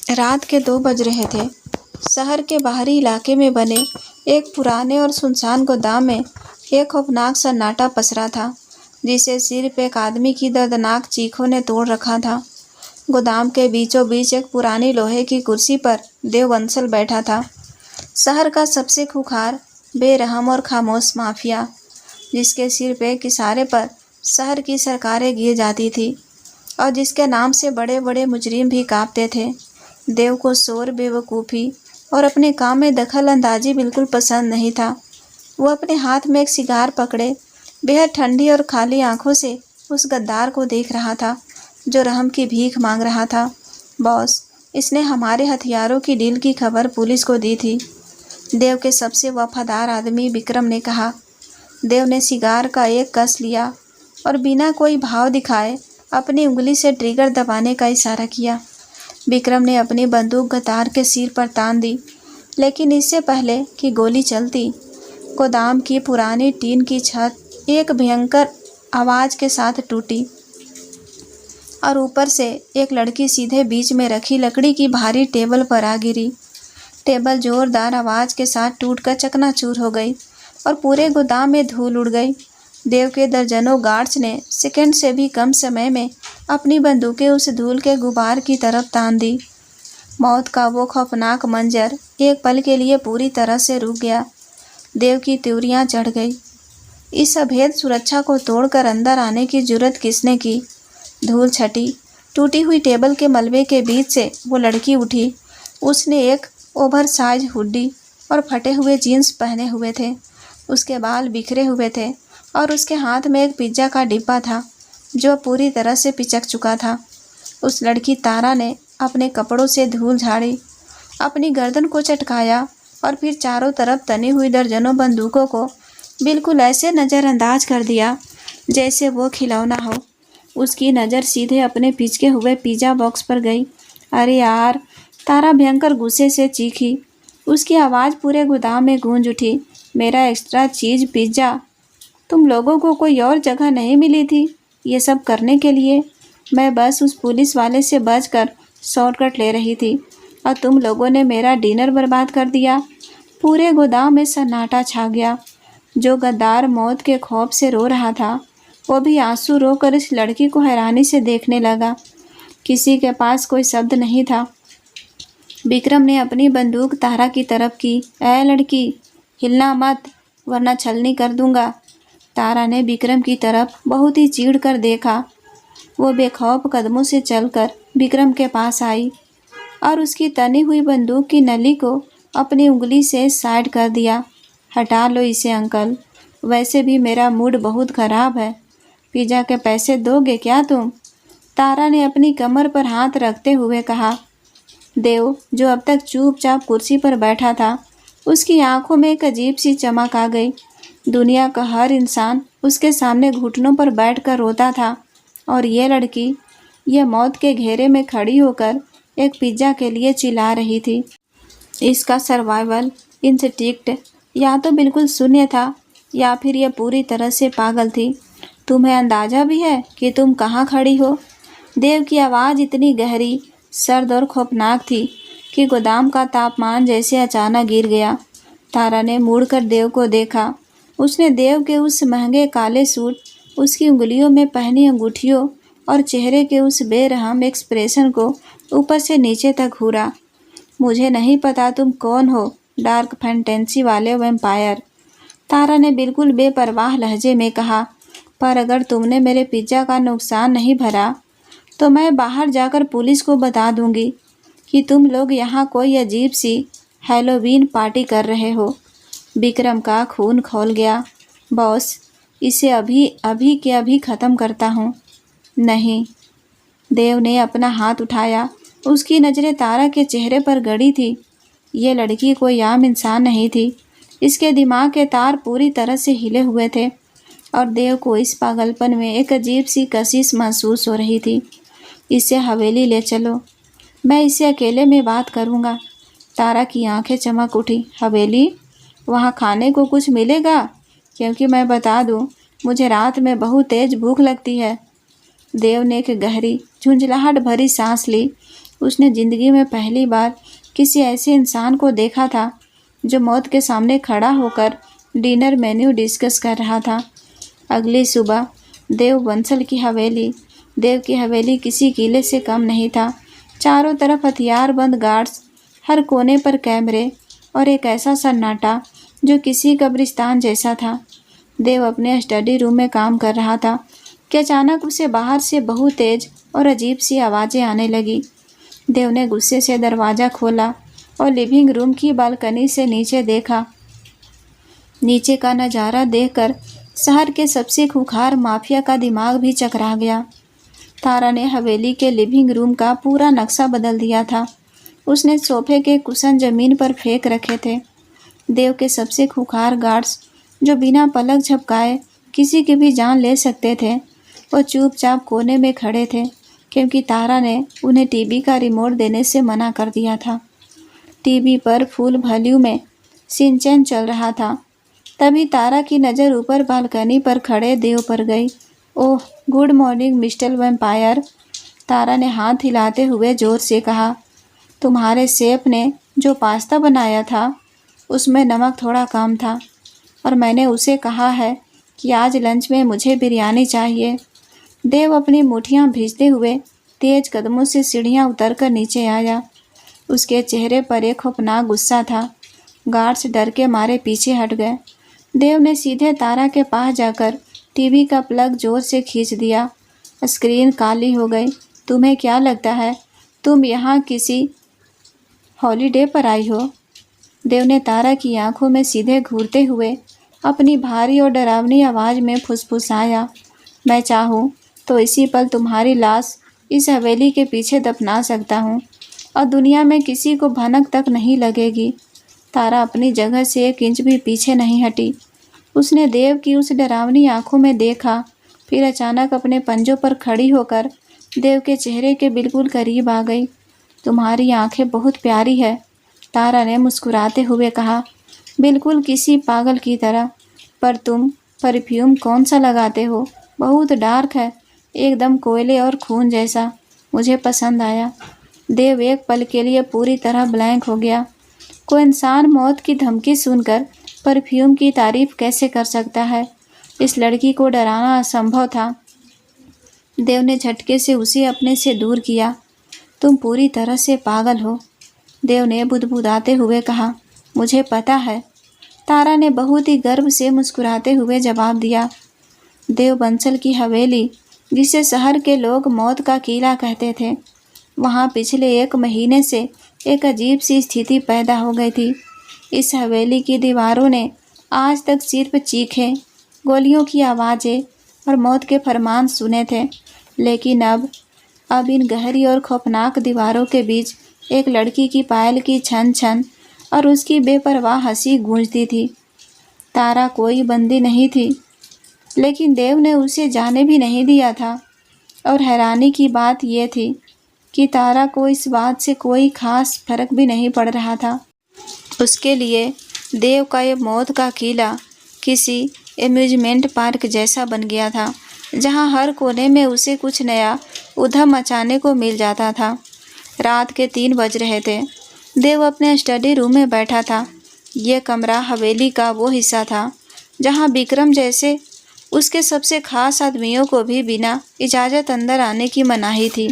रात के 2 बज रहे थे। शहर के बाहरी इलाके में बने एक पुराने और सुनसान गोदाम में एक खौफनाक सन्नाटा पसरा था, जिसे सिर्फ एक आदमी की दर्दनाक चीखों ने तोड़ रखा था। गोदाम के बीचों बीच एक पुरानी लोहे की कुर्सी पर देववंशल बैठा था, शहर का सबसे खूंखार, बेरहम और खामोश माफिया, जिसके सिर्फ एक इशारे पर शहर की सरकारें गिर जाती थी और जिसके नाम से बड़े बड़े मुजरिम भी कांपते थे। देव को शोर, बेवकूफ़ी और अपने काम में दखल अंदाजी बिल्कुल पसंद नहीं था। वो अपने हाथ में एक सिगार पकड़े बेहद ठंडी और खाली आंखों से उस गद्दार को देख रहा था जो रहम की भीख मांग रहा था। बॉस, इसने हमारे हथियारों की डील की खबर पुलिस को दी थी, देव के सबसे वफादार आदमी विक्रम ने कहा। देव ने सिगार का एक कस लिया और बिना कोई भाव दिखाए अपनी उंगली से ट्रिगर दबाने का इशारा किया। विक्रम ने अपनी बंदूक गद्दार के सिर पर तान दी, लेकिन इससे पहले कि गोली चलती, गोदाम की पुरानी टीन की छत एक भयंकर आवाज़ के साथ टूटी और ऊपर से एक लड़की सीधे बीच में रखी लकड़ी की भारी टेबल पर आ गिरी। टेबल जोरदार आवाज़ के साथ टूटकर चकनाचूर हो गई और पूरे गोदाम में धूल उड़ गई। देव के दर्जनों गार्ड्स ने सेकंड से भी कम समय में अपनी बंदूकें उस धूल के गुबार की तरफ तान दी। मौत का वो खौफनाक मंजर एक पल के लिए पूरी तरह से रुक गया। देव की त्वरियां चढ़ गई। इस अभेद सुरक्षा को तोड़कर अंदर आने की जुर्रत किसने की? धूल छटी, टूटी हुई टेबल के मलबे के बीच से वो लड़की उठी। उसने एक ओवर साइज हुडी और फटे हुए जीन्स पहने हुए थे। उसके बाल बिखरे हुए थे और उसके हाथ में एक पिज्ज़ा का डिब्बा था जो पूरी तरह से पिचक चुका था। उस लड़की तारा ने अपने कपड़ों से धूल झाड़ी, अपनी गर्दन को चटकाया और फिर चारों तरफ तनी हुई दर्जनों बंदूकों को बिल्कुल ऐसे नज़रअंदाज कर दिया जैसे वो खिलौना हो। उसकी नज़र सीधे अपने पिचके हुए पिज़्ज़ा बॉक्स पर गई। अरे यार! तारा भयंकर गुस्से से चीखी। उसकी आवाज़ पूरे गोदाम में गूंज उठी। मेरा एक्स्ट्रा चीज़ पिज़्ज़ा! तुम लोगों को कोई और जगह नहीं मिली थी ये सब करने के लिए? मैं बस उस पुलिस वाले से बचकर शॉर्टकट ले रही थी और तुम लोगों ने मेरा डिनर बर्बाद कर दिया। पूरे गोदाम में सन्नाटा छा गया। जो गद्दार मौत के खौफ से रो रहा था, वो भी आंसू रोकर इस लड़की को हैरानी से देखने लगा। किसी के पास कोई शब्द नहीं था। विक्रम ने अपनी बंदूक तारा की तरफ की। ऐ लड़की, हिलना मत वरना छलनी कर दूंगा। तारा ने विक्रम की तरफ बहुत ही चीढ़ कर देखा। वो बेखौफ कदमों से चलकर विक्रम के पास आई और उसकी तनी हुई बंदूक की नली को अपनी उंगली से साइड कर दिया। हटा लो इसे अंकल, वैसे भी मेरा मूड बहुत ख़राब है। पिज़्ज़ा के पैसे दोगे क्या तुम? तारा ने अपनी कमर पर हाथ रखते हुए कहा। देव, जो अब तक चुपचाप कुर्सी पर बैठा था, उसकी आंखों में एक अजीब सी चमक आ गई। दुनिया का हर इंसान उसके सामने घुटनों पर बैठकर रोता था और ये लड़की, ये मौत के घेरे में खड़ी होकर एक पिज़्ज़ा के लिए चिल्ला रही थी। इसका सर्वाइवल इंस्टिंक्ट या तो बिल्कुल शून्य था या फिर यह पूरी तरह से पागल थी। तुम्हें अंदाज़ा भी है कि तुम कहाँ खड़ी हो? देव की आवाज़ इतनी गहरी, सर्द और खौफनाक थी कि गोदाम का तापमान जैसे अचानक गिर गया। तारा ने मुड़कर देव को देखा। उसने देव के उस महंगे काले सूट, उसकी उंगलियों में पहनी अंगूठियों और चेहरे के उस बेरहम एक्सप्रेशन को ऊपर से नीचे तक घूरा। मुझे नहीं पता तुम कौन हो, डार्क फैंटेसी वाले वैम्पायर, तारा ने बिल्कुल बेपरवाह लहजे में कहा, पर अगर तुमने मेरे पिज़्ज़ा का नुकसान नहीं भरा तो मैं बाहर जाकर पुलिस को बता दूंगी कि तुम लोग यहाँ कोई अजीब सी हैलोवीन पार्टी कर रहे हो। विक्रम का खून खौल गया। बॉस, इसे अभी के अभी ख़त्म करता हूँ। नहीं, देव ने अपना हाथ उठाया। उसकी नज़रें तारा के चेहरे पर गड़ी थी। ये लड़की कोई आम इंसान नहीं थी। इसके दिमाग के तार पूरी तरह से हिले हुए थे और देव को इस पागलपन में एक अजीब सी कशिश महसूस हो रही थी। इसे हवेली ले चलो, मैं इससे अकेले में बात करूँगा। तारा की आंखें चमक उठी। हवेली? वहाँ खाने को कुछ मिलेगा? क्योंकि मैं बता दूँ, मुझे रात में बहुत तेज़ भूख लगती है। देव ने एक गहरी झुंझलाहट भरी सांस ली। उसने जिंदगी में पहली बार किसी ऐसे इंसान को देखा था जो मौत के सामने खड़ा होकर डिनर मेन्यू डिस्कस कर रहा था। अगली सुबह देव बंसल की हवेली देव की हवेली किसी किले से कम नहीं था। चारों तरफ हथियारबंद गार्ड्स, हर कोने पर कैमरे और एक ऐसा सन्नाटा जो किसी कब्रिस्तान जैसा था। देव अपने स्टडी रूम में काम कर रहा था कि अचानक उसे बाहर से बहुत तेज और अजीब सी आवाज़ें आने लगी। देव ने गुस्से से दरवाज़ा खोला और लिविंग रूम की बालकनी से नीचे देखा। नीचे का नज़ारा देखकर शहर के सबसे खूंखार माफिया का दिमाग भी चकरा गया। तारा ने हवेली के लिविंग रूम का पूरा नक्शा बदल दिया था। उसने सोफे के कुशन ज़मीन पर फेंक रखे थे। देव के सबसे खूंखार गार्ड्स, जो बिना पलक झपकाए किसी की भी जान ले सकते थे, वो चुपचाप कोने में खड़े थे क्योंकि तारा ने उन्हें टीवी का रिमोट देने से मना कर दिया था। टीवी पर फुल वॉल्यूम में सिंचैन चल रहा था। तभी तारा की नज़र ऊपर बालकनी पर खड़े देव पर गई। ओह, गुड मॉर्निंग मिस्टर वैम्पायर, तारा ने हाथ हिलाते हुए ज़ोर से कहा। तुम्हारे शेफ ने जो पास्ता बनाया था उसमें नमक थोड़ा कम था और मैंने उसे कहा है कि आज लंच में मुझे बिरयानी चाहिए। देव अपनी मुट्ठियाँ भींचते हुए तेज कदमों से सीढ़ियाँ उतरकर नीचे आया। उसके चेहरे पर एक खौफनाक गुस्सा था। गार्ड्स डर के मारे पीछे हट गए। देव ने सीधे तारा के पास जाकर टीवी का प्लग जोर से खींच दिया। स्क्रीन काली हो गई। तुम्हें क्या लगता है तुम यहाँ किसी हॉलीडे पर आई हो? देव ने तारा की आंखों में सीधे घूरते हुए अपनी भारी और डरावनी आवाज़ में फुसफुसाया। मैं चाहूँ तो इसी पल तुम्हारी लाश इस हवेली के पीछे दफना सकता हूँ और दुनिया में किसी को भनक तक नहीं लगेगी। तारा अपनी जगह से 1 इंच भी पीछे नहीं हटी। उसने देव की उस डरावनी आंखों में देखा, फिर अचानक अपने पंजों पर खड़ी होकर देव के चेहरे के बिल्कुल करीब आ गई। तुम्हारी आंखें बहुत प्यारी है, तारा ने मुस्कुराते हुए कहा, बिल्कुल किसी पागल की तरह। पर तुम परफ्यूम कौन सा लगाते हो? बहुत डार्क है, एकदम कोयले और खून जैसा। मुझे पसंद आया। देव एक पल के लिए पूरी तरह ब्लैंक हो गया। कोई इंसान मौत की धमकी सुनकर परफ्यूम की तारीफ कैसे कर सकता है? इस लड़की को डराना असंभव था। देव ने झटके से उसे अपने से दूर किया। तुम पूरी तरह से पागल हो, देव ने बुदबुदाते हुए कहा। मुझे पता है, तारा ने बहुत ही गर्व से मुस्कुराते हुए जवाब दिया। देव बंसल की हवेली, जिसे शहर के लोग मौत का किला कहते थे, वहाँ पिछले 1 महीने से एक अजीब सी स्थिति पैदा हो गई थी। इस हवेली की दीवारों ने आज तक सिर्फ चीखें, गोलियों की आवाज़ें और मौत के फरमान सुने थे, लेकिन अब इन गहरी और खौफनाक दीवारों के बीच एक लड़की की पायल की छन छन और उसकी बेपरवाह हंसी गूंजती थी। तारा कोई बंदी नहीं थी, लेकिन देव ने उसे जाने भी नहीं दिया था। और हैरानी की बात यह थी कि तारा को इस बात से कोई खास फर्क भी नहीं पड़ रहा था। उसके लिए देव का ये मौत का किला किसी एम्यूजमेंट पार्क जैसा बन गया था, जहाँ हर कोने में उसे कुछ नया उधम मचाने को मिल जाता था। रात के 3 बज रहे थे। देव अपने स्टडी रूम में बैठा था। यह कमरा हवेली का वो हिस्सा था जहाँ विक्रम जैसे उसके सबसे खास आदमियों को भी बिना इजाज़त अंदर आने की मनाही थी।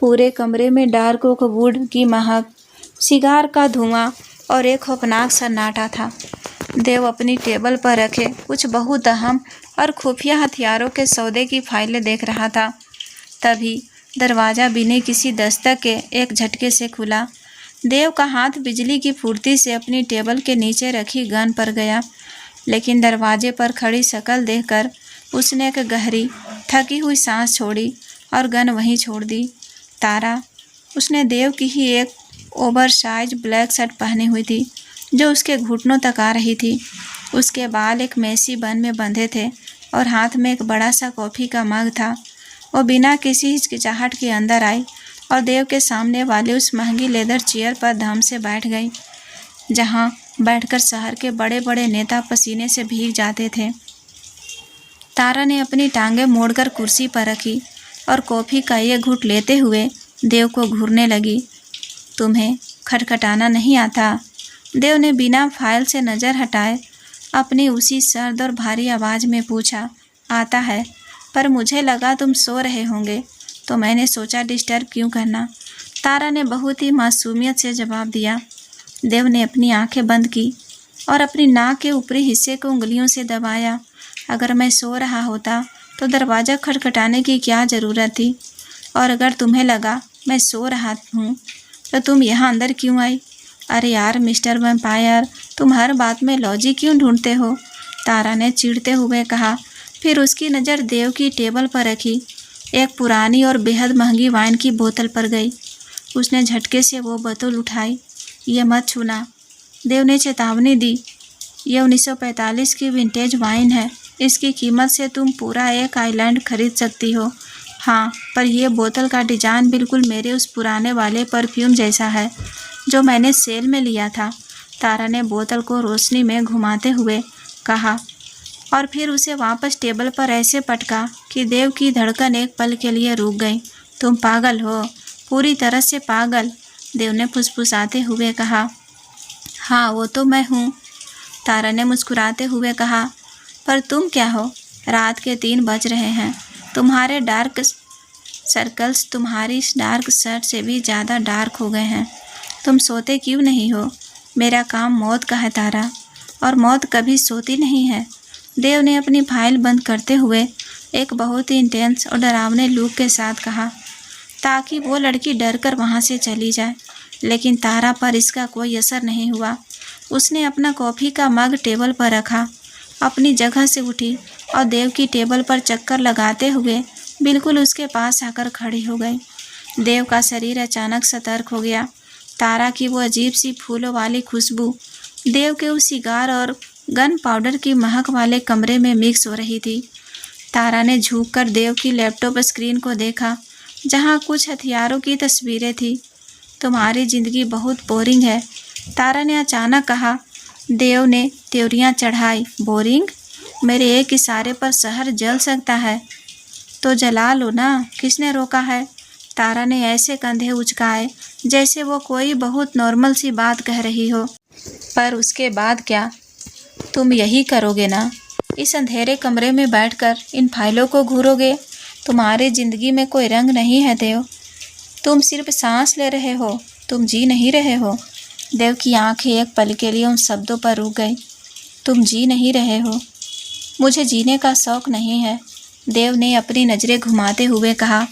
पूरे कमरे में डार्क ओक वुड की महक, सिगार का धुआं और एक खौफनाक सन्नाटा था। देव अपनी टेबल पर रखे कुछ बहुत अहम और खुफिया हथियारों के सौदे की फाइलें देख रहा था। तभी दरवाज़ा बिना किसी दस्तक के एक झटके से खुला। देव का हाथ बिजली की फुर्ती से अपनी टेबल के नीचे रखी गन पर गया, लेकिन दरवाजे पर खड़ी शक्ल देखकर उसने एक गहरी थकी हुई सांस छोड़ी और गन वहीं छोड़ दी। तारा, उसने देव की ही एक ओवरसाइज ब्लैक शर्ट पहनी हुई थी जो उसके घुटनों तक आ रही थी। उसके बाल एक मेसी बन में बंधे थे और हाथ में एक बड़ा सा कॉफ़ी का मग था। वो बिना किसी हिचकिचाहट के अंदर आई और देव के सामने वाली उस महंगी लेदर चेयर पर धम से बैठ गई, जहाँ बैठकर शहर के बड़े बड़े नेता पसीने से भीग जाते थे। तारा ने अपनी टांगें मोड़कर कुर्सी पर रखी और कॉफ़ी का एक घूंट लेते हुए देव को घूरने लगी। तुम्हें खटखटाना नहीं आता? देव ने बिना फाइल से नज़र हटाए अपनी उसी सर्द और भारी आवाज़ में पूछा। आता है, पर मुझे लगा तुम सो रहे होंगे तो मैंने सोचा डिस्टर्ब क्यों करना। तारा ने बहुत ही मासूमियत से जवाब दिया। देव ने अपनी आंखें बंद की और अपनी नाक के ऊपरी हिस्से को उंगलियों से दबाया। अगर मैं सो रहा होता तो दरवाज़ा खटखटाने की क्या ज़रूरत थी? और अगर तुम्हें लगा मैं सो रहा हूँ तो तुम यहाँ अंदर क्यों आई? अरे यार मिस्टर वैम्पायर, तुम हर बात में लॉजिक क्यों ढूंढते हो? तारा ने चिढ़ते हुए कहा। फिर उसकी नज़र देव की टेबल पर रखी एक पुरानी और बेहद महंगी वाइन की बोतल पर गई। उसने झटके से वो बोतल उठाई। ये मत छूना, देव ने चेतावनी दी। यह 1945 की विंटेज वाइन है। इसकी कीमत से तुम पूरा एक आइलैंड खरीद सकती हो। हाँ, पर यह बोतल का डिज़ाइन बिल्कुल मेरे उस पुराने वाले परफ्यूम जैसा है जो मैंने सेल में लिया था। तारा ने बोतल को रोशनी में घुमाते हुए कहा और फिर उसे वापस टेबल पर ऐसे पटका कि देव की धड़कन एक पल के लिए रुक गई। तुम पागल हो, पूरी तरह से पागल, देव ने फुसफुसाते हुए कहा। हाँ, वो तो मैं हूँ, तारा ने मुस्कुराते हुए कहा। पर तुम क्या हो? रात के 3 बज रहे हैं। तुम्हारे डार्क सर्कल्स तुम्हारी इस डार्क शर्ट से भी ज़्यादा डार्क हो गए हैं। तुम सोते क्यों नहीं हो? मेरा काम मौत का है तारा, और मौत कभी सोती नहीं है। देव ने अपनी फाइल बंद करते हुए एक बहुत ही इंटेंस और डरावने लुक के साथ कहा, ताकि वो लड़की डर कर वहाँ से चली जाए। लेकिन तारा पर इसका कोई असर नहीं हुआ। उसने अपना कॉफ़ी का मग टेबल पर रखा, अपनी जगह से उठी और देव की टेबल पर चक्कर लगाते हुए बिल्कुल उसके पास आकर खड़ी हो गई। देव का शरीर अचानक सतर्क हो गया। तारा की वो अजीब सी फूलों वाली खुशबू देव के उस सिगार और गन पाउडर की महक वाले कमरे में मिक्स हो रही थी। तारा ने झुककर देव की लैपटॉप स्क्रीन को देखा, जहाँ कुछ हथियारों की तस्वीरें थी। तुम्हारी ज़िंदगी बहुत बोरिंग है, तारा ने अचानक कहा। देव ने त्योरियां चढ़ाई। बोरिंग? मेरे एक इशारे पर शहर जल सकता है तो जला लो ना, किसने रोका है? तारा ने ऐसे कंधे उचकाए जैसे वो कोई बहुत नॉर्मल सी बात कह रही हो। पर उसके बाद क्या? तुम यही करोगे ना? इस अंधेरे कमरे में बैठकर इन फाइलों को घूरोगे? तुम्हारी ज़िंदगी में कोई रंग नहीं है देव। तुम सिर्फ सांस ले रहे हो, तुम जी नहीं रहे हो। देव की आंखें एक पल के लिए उन शब्दों पर रुक गई। तुम जी नहीं रहे हो? मुझे जीने का शौक़ नहीं है, देव ने अपनी नज़रें घुमाते हुए कहा।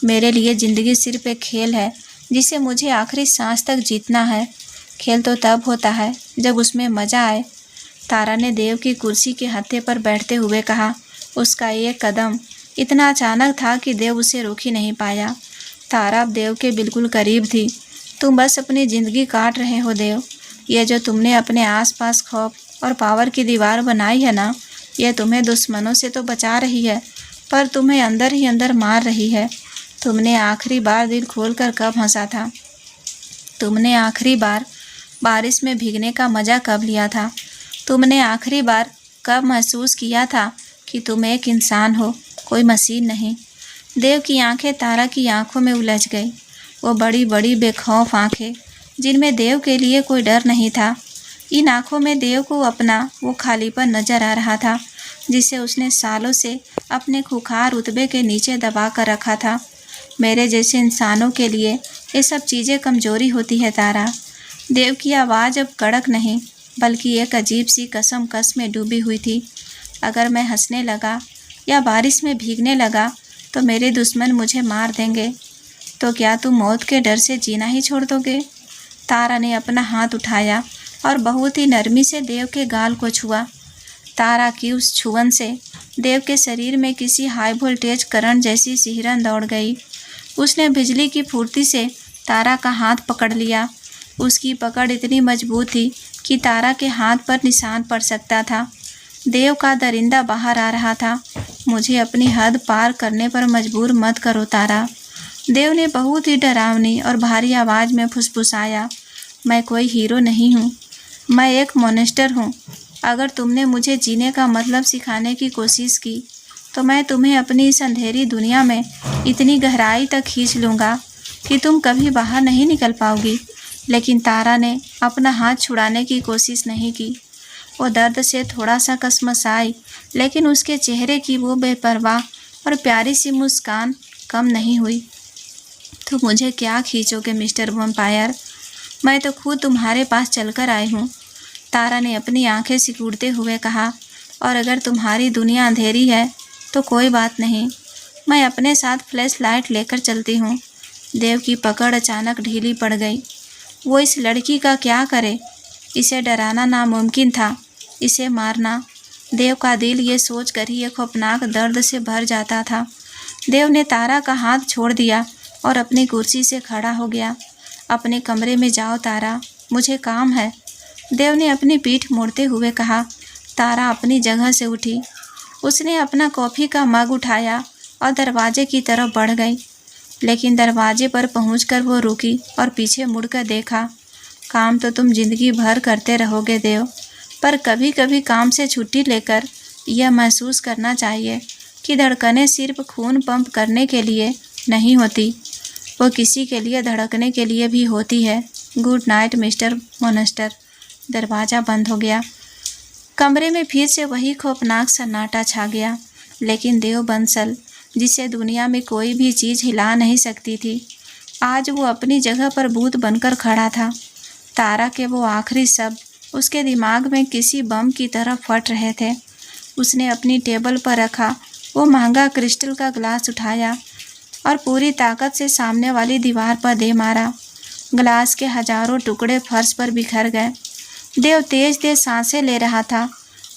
मेरे लिए ज़िंदगी सिर्फ एक खेल है जिसे मुझे आखिरी सांस तक जीतना है। खेल तो तब होता है जब उसमें मज़ा आए, तारा ने देव की कुर्सी के हत्थे पर बैठते हुए कहा। उसका एक कदम इतना अचानक था कि देव उसे रोक ही नहीं पाया। तारा अब देव के बिल्कुल करीब थी। तुम बस अपनी ज़िंदगी काट रहे हो देव। यह जो तुमने अपने आसपास खौफ और पावर की दीवार बनाई है ना, यह तुम्हें दुश्मनों से तो बचा रही है, पर तुम्हें अंदर ही अंदर मार रही है। तुमने आखिरी बार दिल खोलकर कब हंसा था? तुमने आखिरी बार बारिश में भीगने का मज़ा कब लिया था? तुमने आखिरी बार कब महसूस किया था कि तुम एक इंसान हो, कोई मशीन नहीं? देव की आंखें तारा की आंखों में उलझ गई। वो बड़ी बड़ी बेखौफ आंखें जिनमें देव के लिए कोई डर नहीं था। इन आंखों में देव को अपना वो खालीपन नजर आ रहा था जिसे उसने सालों से अपने खुखार रुतबे के नीचे दबा कर रखा था। मेरे जैसे इंसानों के लिए ये सब चीज़ें कमज़ोरी होती है तारा। देव की आवाज़ अब कड़क नहीं बल्कि एक अजीब सी कसम कस में डूबी हुई थी। अगर मैं हंसने लगा या बारिश में भीगने लगा तो मेरे दुश्मन मुझे मार देंगे, तो क्या तुम मौत के डर से जीना ही छोड़ दोगे? तारा ने अपना हाथ उठाया और बहुत ही नरमी से देव के गाल को छुआ। तारा की उस छुअन से देव के शरीर में किसी हाई वोल्टेज करंट जैसी सिहरन दौड़ गई। उसने बिजली की फुर्ती से तारा का हाथ पकड़ लिया। उसकी पकड़ इतनी मजबूत थी कि तारा के हाथ पर निशान पड़ सकता था। देव का दरिंदा बाहर आ रहा था। मुझे अपनी हद पार करने पर मजबूर मत करो तारा, देव ने बहुत ही डरावनी और भारी आवाज़ में फुसफुसाया। मैं कोई हीरो नहीं हूँ, मैं एक मॉन्स्टर हूँ। अगर तुमने मुझे जीने का मतलब सिखाने की कोशिश की तो मैं तुम्हें अपनी इस अंधेरी दुनिया में इतनी गहराई तक खींच लूँगा कि तुम कभी बाहर नहीं निकल पाओगी। लेकिन तारा ने अपना हाथ छुड़ाने की कोशिश नहीं की। वो दर्द से थोड़ा सा कसमसाई, लेकिन उसके चेहरे की वो बेपरवाह और प्यारी सी मुस्कान कम नहीं हुई। तो मुझे क्या खींचोगे मिस्टर वैम्पायर, मैं तो खुद तुम्हारे पास चलकर आई हूँ। तारा ने अपनी आंखें सिकुड़ते हुए कहा, और अगर तुम्हारी दुनिया अंधेरी है तो कोई बात नहीं, मैं अपने साथ फ्लैश लाइट लेकर चलती हूँ। देव की पकड़ अचानक ढीली पड़ गई। वो इस लड़की का क्या करे? इसे डराना नामुमकिन था, इसे मारना। देव का दिल ये सोच कर ही एक खौफनाक दर्द से भर जाता था। देव ने तारा का हाथ छोड़ दिया और अपनी कुर्सी से खड़ा हो गया। अपने कमरे में जाओ तारा, मुझे काम है, देव ने अपनी पीठ मोड़ते हुए कहा। तारा अपनी जगह से उठी। उसने अपना कॉफ़ी का मग उठाया और दरवाजे की तरफ बढ़ गई। लेकिन दरवाजे पर पहुंचकर वो रुकी और पीछे मुड़कर देखा। काम तो तुम जिंदगी भर करते रहोगे देव, पर कभी कभी काम से छुट्टी लेकर यह महसूस करना चाहिए कि धड़कनें सिर्फ खून पंप करने के लिए नहीं होती, वो किसी के लिए धड़कने के लिए भी होती है। Good night mister Monster. दरवाज़ा बंद हो गया। कमरे में फिर से वही खौफनाक सन्नाटा छा गया। लेकिन देव बंसल, जिसे दुनिया में कोई भी चीज़ हिला नहीं सकती थी, आज वो अपनी जगह पर भूत बनकर खड़ा था। तारा के वो आखिरी शब्द उसके दिमाग में किसी बम की तरह फट रहे थे। उसने अपनी टेबल पर रखा वो महंगा क्रिस्टल का ग्लास उठाया और पूरी ताकत से सामने वाली दीवार पर दे मारा। ग्लास के हजारों टुकड़े फर्श पर बिखर गए। देव तेज तेज सांसें ले रहा था।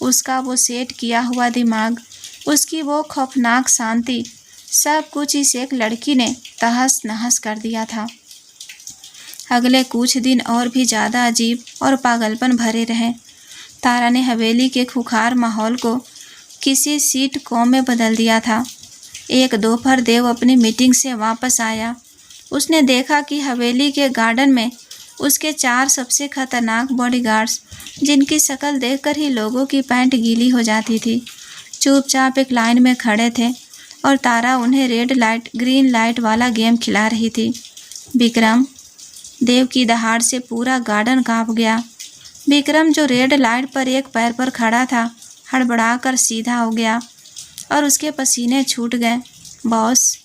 उसका वो सेट किया हुआ दिमाग, उसकी वो खौफनाक शांति, सब कुछ इस एक लड़की ने तहस नहस कर दिया था। अगले कुछ दिन और भी ज़्यादा अजीब और पागलपन भरे रहे। तारा ने हवेली के खुखार माहौल को किसी सीट कॉम में बदल दिया था। एक दोपहर देव अपनी मीटिंग से वापस आया। उसने देखा कि हवेली के गार्डन में उसके 4 सबसे खतरनाक बॉडीगार्ड्स, जिनकी शक्ल देखकर ही लोगों की पैंट गीली हो जाती थी, चुपचाप एक लाइन में खड़े थे और तारा उन्हें रेड लाइट ग्रीन लाइट वाला गेम खिला रही थी। विक्रम, देव की दहाड़ से पूरा गार्डन कांप गया। विक्रम, जो रेड लाइट पर एक पैर पर खड़ा था, हड़बड़ाकर सीधा हो गया और उसके पसीने छूट गए। बॉस,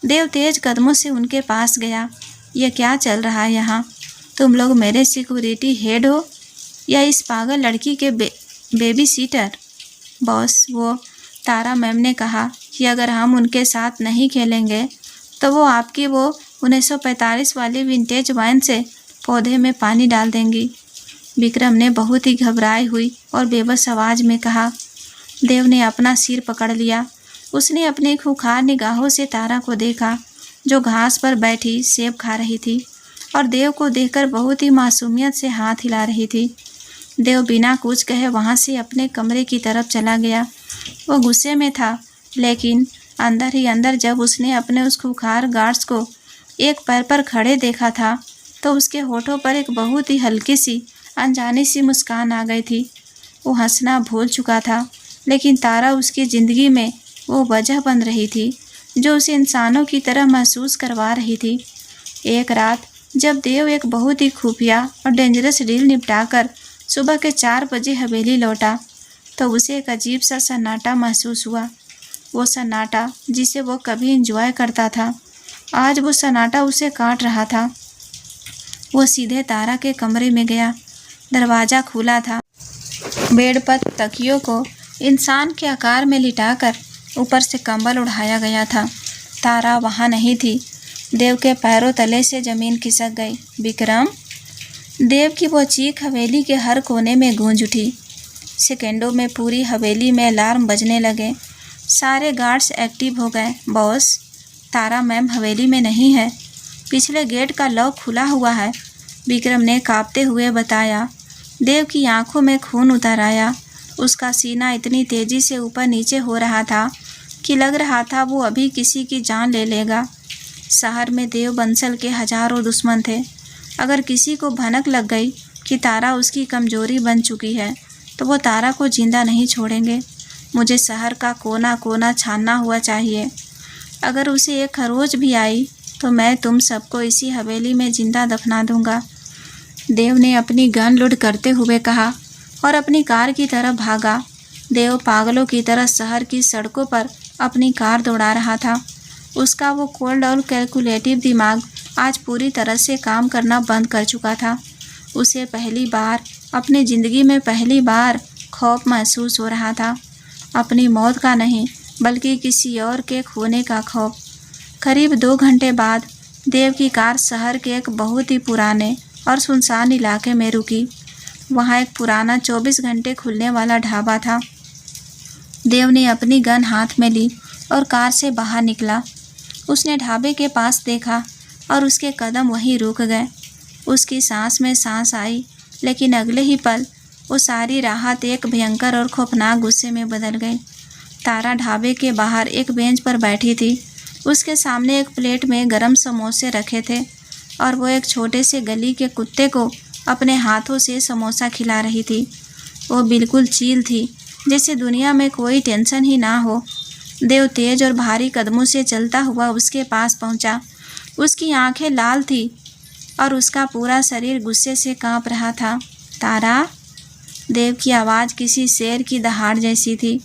देव तेज कदमों से उनके पास गया। यह क्या चल रहा है यहाँ? तुम लोग मेरे सिक्योरिटी हेड हो या इस पागल लड़की के बेबी सीटर? बॉस, वो तारा मैम ने कहा कि अगर हम उनके साथ नहीं खेलेंगे तो वो आपकी वो 1945 वाली विंटेज वाइन से पौधे में पानी डाल देंगी। विक्रम ने बहुत ही घबराई हुई और बेबस आवाज़ में कहा। देव ने अपना सिर पकड़ लिया। उसने अपनी खुखार निगाहों से तारा को देखा, जो घास पर बैठी सेब खा रही थी और देव को देखकर बहुत ही मासूमियत से हाथ हिला रही थी। देव बिना कुछ कहे वहाँ से अपने कमरे की तरफ चला गया। वो गुस्से में था, लेकिन अंदर ही अंदर जब उसने अपने उस खुखार गार्ड्स को एक पैर पर खड़े देखा था तो उसके होठों पर एक बहुत ही हल्की सी अनजानी सी मुस्कान आ गई थी। वो हंसना भूल चुका था, लेकिन तारा उसकी ज़िंदगी में वो वजह बन रही थी जो उसे इंसानों की तरह महसूस करवा रही थी। एक रात जब देव एक बहुत ही खुफिया और डेंजरस डील निपटाकर सुबह के 4 बजे हवेली लौटा, तो उसे एक अजीब सा सन्नाटा महसूस हुआ। वो सन्नाटा जिसे वो कभी एंजॉय करता था, आज वो सन्नाटा उसे काट रहा था। वो सीधे तारा के कमरे में गया। दरवाज़ा खुला था। बेड पर तकियों को इंसान के आकार में लिटाकर ऊपर से कंबल उड़ाया गया था। तारा वहाँ नहीं थी। देव के पैरों तले से ज़मीन खिसक गई। विक्रम! देव की वो चीख हवेली के हर कोने में गूंज उठी। सेकेंडों में पूरी हवेली में अलार्म बजने लगे। सारे गार्ड्स एक्टिव हो गए। बॉस, तारा मैम हवेली में नहीं है, पिछले गेट का लॉक खुला हुआ है, विक्रम ने कांपते हुए बताया। देव की आंखों में खून उतर आया। उसका सीना इतनी तेज़ी से ऊपर नीचे हो रहा था कि लग रहा था वो अभी किसी की जान ले लेगा। शहर में देव बंसल के हजारों दुश्मन थे। अगर किसी को भनक लग गई कि तारा उसकी कमजोरी बन चुकी है तो वो तारा को जिंदा नहीं छोड़ेंगे। मुझे शहर का कोना कोना छानना हुआ चाहिए। अगर उसे एक खरोच भी आई तो मैं तुम सबको इसी हवेली में जिंदा दफना दूंगा। देव ने अपनी गन लोड करते हुए कहा और अपनी कार की तरफ भागा। देव पागलों की तरह शहर की सड़कों पर अपनी कार दौड़ा रहा था। उसका वो कोल्ड और कैलकुलेटिव दिमाग आज पूरी तरह से काम करना बंद कर चुका था। उसे पहली बार अपनी ज़िंदगी में पहली बार खौफ महसूस हो रहा था। अपनी मौत का नहीं, बल्कि किसी और के खोने का खौफ। करीब 2 घंटे बाद देव की कार शहर के एक बहुत ही पुराने और सुनसान इलाके में रुकी। वहाँ एक पुराना 24 घंटे खुलने वाला ढाबा था। देव ने अपनी गन हाथ में ली और कार से बाहर निकला। उसने ढाबे के पास देखा और उसके कदम वहीं रुक गए। उसकी सांस में सांस आई, लेकिन अगले ही पल वो सारी राहत एक भयंकर और खौफनाक गुस्से में बदल गई। तारा ढाबे के बाहर एक बेंच पर बैठी थी। उसके सामने एक प्लेट में गरम समोसे रखे थे और वो एक छोटे से गली के कुत्ते को अपने हाथों से समोसा खिला रही थी। वो बिल्कुल चील थी, जैसे दुनिया में कोई टेंशन ही ना हो। देव तेज और भारी कदमों से चलता हुआ उसके पास पहुंचा। उसकी आंखें लाल थी और उसका पूरा शरीर गुस्से से कांप रहा था। तारा! देव की आवाज़ किसी शेर की दहाड़ जैसी थी।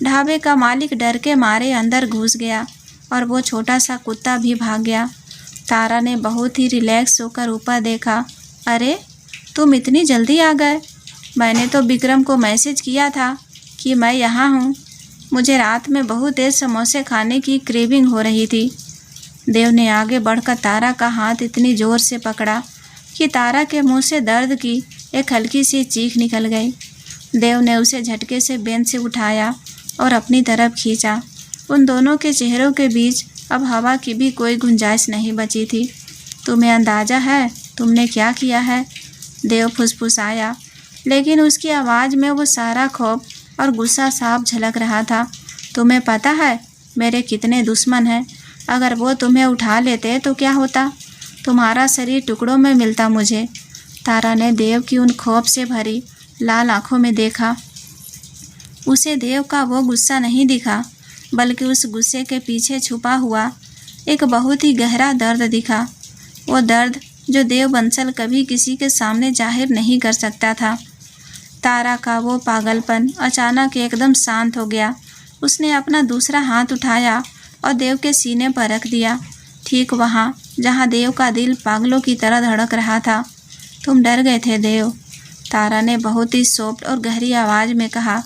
ढाबे का मालिक डर के मारे अंदर घुस गया और वो छोटा सा कुत्ता भी भाग गया। तारा ने बहुत ही रिलैक्स होकर ऊपर देखा। अरे, तुम इतनी जल्दी आ गए? मैंने तो विक्रम को मैसेज किया था कि मैं यहाँ हूँ। मुझे रात में बहुत तेज समोसे खाने की क्रेविंग हो रही थी। देव ने आगे बढ़कर तारा का हाथ इतनी ज़ोर से पकड़ा कि तारा के मुंह से दर्द की एक हल्की सी चीख निकल गई। देव ने उसे झटके से बेंच से उठाया और अपनी तरफ खींचा। उन दोनों के चेहरों के बीच अब हवा की भी कोई गुंजाइश नहीं बची थी। तुम्हें अंदाज़ा है तुमने क्या किया है? देव फुसफुसाया, लेकिन उसकी आवाज़ में वो सारा खौफ और गुस्सा साफ झलक रहा था। तुम्हें पता है मेरे कितने दुश्मन हैं? अगर वो तुम्हें उठा लेते तो क्या होता? तुम्हारा शरीर टुकड़ों में मिलता मुझे। तारा ने देव की उन खौफ से भरी लाल आंखों में देखा। उसे देव का वो गुस्सा नहीं दिखा, बल्कि उस गुस्से के पीछे छुपा हुआ एक बहुत ही गहरा दर्द दिखा। वो दर्द जो देव बंसल कभी किसी के सामने जाहिर नहीं कर सकता था। तारा का वो पागलपन अचानक एकदम शांत हो गया। उसने अपना दूसरा हाथ उठाया और देव के सीने पर रख दिया, ठीक वहाँ जहाँ देव का दिल पागलों की तरह धड़क रहा था। तुम डर गए थे देव, तारा ने बहुत ही सॉफ्ट और गहरी आवाज़ में कहा।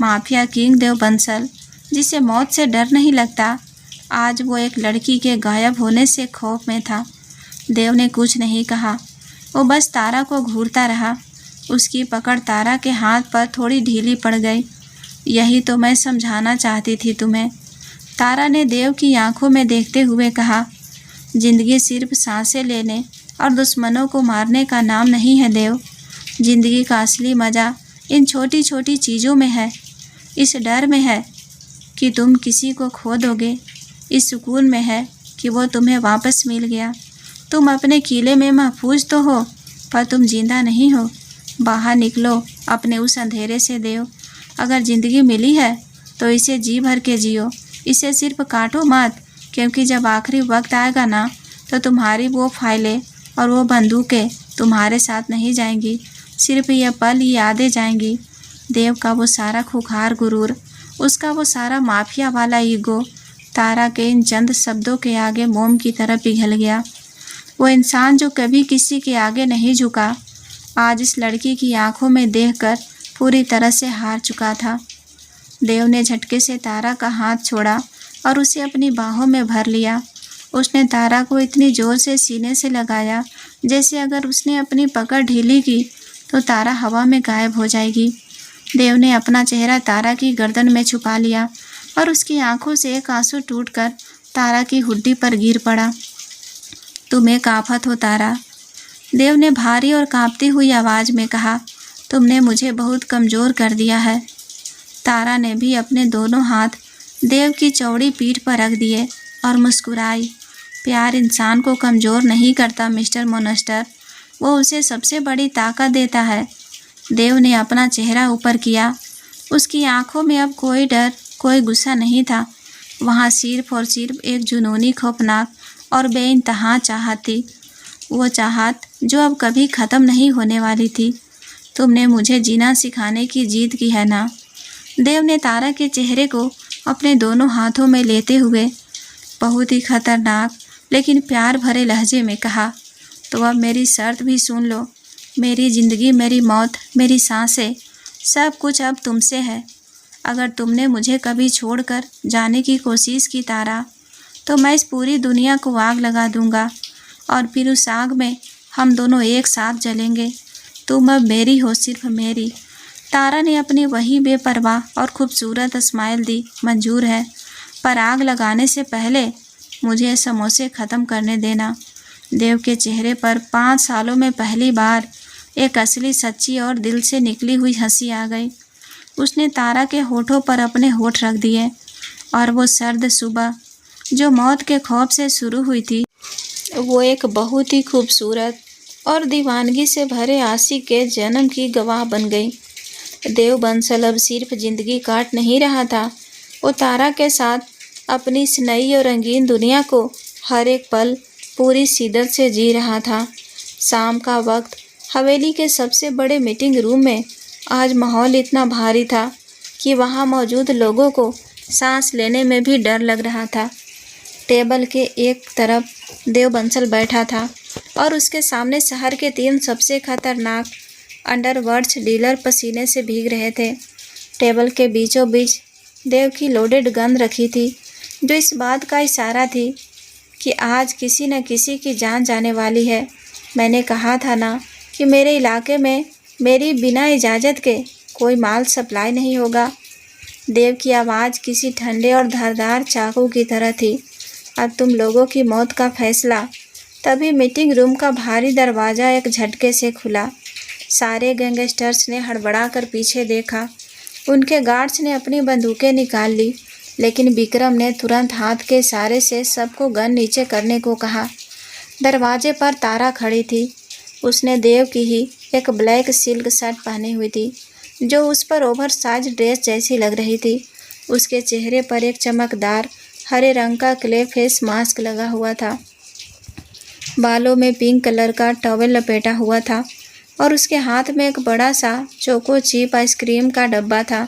माफिया किंग देव बंसल, जिसे मौत से डर नहीं लगता, आज वो एक लड़की के गायब होने से खौफ में था। देव ने कुछ नहीं कहा, वो बस तारा को घूरता रहा। उसकी पकड़ तारा के हाथ पर थोड़ी ढीली पड़ गई। यही तो मैं समझाना चाहती थी तुम्हें, तारा ने देव की आंखों में देखते हुए कहा। जिंदगी सिर्फ सांसें लेने और दुश्मनों को मारने का नाम नहीं है देव। जिंदगी का असली मज़ा इन छोटी छोटी चीज़ों में है। इस डर में है कि तुम किसी को खो दोगे, इस सुकून में है कि वो तुम्हें वापस मिल गया। तुम अपने किले में महफूज तो हो, पर तुम जिंदा नहीं हो। बाहर निकलो अपने उस अंधेरे से देव। अगर ज़िंदगी मिली है तो इसे जी भर के जियो, इसे सिर्फ काटो मत, क्योंकि जब आखिरी वक्त आएगा ना, तो तुम्हारी वो फाइलें और वो बंदूकें तुम्हारे साथ नहीं जाएंगी, सिर्फ ये पल ही यादें जाएंगी। देव का वो सारा खुखार गुरूर, उसका वो सारा माफिया वाला ईगो तारा के इन चंद शब्दों के आगे मोम की तरह पिघल गया। वो इंसान जो कभी किसी के आगे नहीं झुका, आज इस लड़की की आंखों में देखकर पूरी तरह से हार चुका था। देव ने झटके से तारा का हाथ छोड़ा और उसे अपनी बाहों में भर लिया। उसने तारा को इतनी ज़ोर से सीने से लगाया जैसे अगर उसने अपनी पकड़ ढीली की तो तारा हवा में गायब हो जाएगी। देव ने अपना चेहरा तारा की गर्दन में छुपा लिया और उसकी आंखों से एक आंसू टूटकर तारा की हुड्डी पर गिर पड़ा। तुम एक आफत हो तारा, देव ने भारी और कांपती हुई आवाज़ में कहा। तुमने मुझे बहुत कमज़ोर कर दिया है। तारा ने भी अपने दोनों हाथ देव की चौड़ी पीठ पर रख दिए और मुस्कुराई। प्यार इंसान को कमज़ोर नहीं करता मिस्टर मोनेस्टर, वो उसे सबसे बड़ी ताकत देता है। देव ने अपना चेहरा ऊपर किया। उसकी आंखों में अब कोई डर, कोई गुस्सा नहीं था। वहाँ सिर्फ और सिर्फ एक जुनूनी खौफनाक और बेइंतहा चाहत थी, वो चाहत जो अब कभी ख़त्म नहीं होने वाली थी। तुमने मुझे जीना सिखाने की जिद की है ना? देव ने तारा के चेहरे को अपने दोनों हाथों में लेते हुए बहुत ही खतरनाक लेकिन प्यार भरे लहजे में कहा, तो अब मेरी शर्त भी सुन लो। मेरी ज़िंदगी, मेरी मौत, मेरी सांसें, सब कुछ अब तुमसे है। अगर तुमने मुझे कभी छोड़कर जाने की कोशिश की तारा, तो मैं इस पूरी दुनिया को आग लगा दूंगा और फिर उस आग में हम दोनों एक साथ जलेंगे। तुम अब मेरी हो, सिर्फ मेरी। तारा ने अपनी वही बेपरवाह और खूबसूरत स्माइल दी। मंजूर है, पर आग लगाने से पहले मुझे समोसे ख़त्म करने देना। देव के चेहरे पर 5 सालों में पहली बार एक असली, सच्ची और दिल से निकली हुई हंसी आ गई। उसने तारा के होठों पर अपने होठ रख दिए और वो सर्द सुबह जो मौत के खौफ से शुरू हुई थी, वो एक बहुत ही खूबसूरत और दीवानगी से भरे आशिक के जन्म की गवाह बन गई। देव बंसल अब सिर्फ जिंदगी काट नहीं रहा था, वो तारा के साथ अपनी इस नई और रंगीन दुनिया को हर एक पल पूरी शिद्दत से जी रहा था। शाम का वक्त हवेली के सबसे बड़े मीटिंग रूम में आज माहौल इतना भारी था कि वहाँ मौजूद लोगों को सांस लेने में भी डर लग रहा था। टेबल के एक तरफ देव बंसल बैठा था और उसके सामने शहर के 3 सबसे खतरनाक अंडरवर्ल्ड डीलर पसीने से भीग रहे थे। टेबल के बीचों बीच देव की लोडेड गन रखी थी, जो इस बात का इशारा थी कि आज किसी न किसी की जान जाने वाली है। मैंने कहा था ना कि मेरे इलाके में मेरी बिना इजाज़त के कोई माल सप्लाई नहीं होगा। देव की आवाज़ किसी ठंडे और धारदार चाकू की तरह थी। अब तुम लोगों की मौत का फैसला। तभी मीटिंग रूम का भारी दरवाज़ा एक झटके से खुला। सारे गैंगस्टर्स ने हड़बड़ाकर पीछे देखा। उनके गार्ड्स ने अपनी बंदूकें निकाल ली, लेकिन विक्रम ने तुरंत हाथ के इशारे से सबको गन नीचे करने को कहा। दरवाजे पर तारा खड़ी थी। उसने देव की ही एक ब्लैक सिल्क शर्ट पहनी हुई थी, जो उस पर ओवरसाइज ड्रेस जैसी लग रही थी। उसके चेहरे पर एक चमकदार हरे रंग का क्ले फेस मास्क लगा हुआ था। बालों में पिंक कलर का टॉवेल लपेटा हुआ था और उसके हाथ में एक बड़ा सा चोको चिप आइसक्रीम का डब्बा था।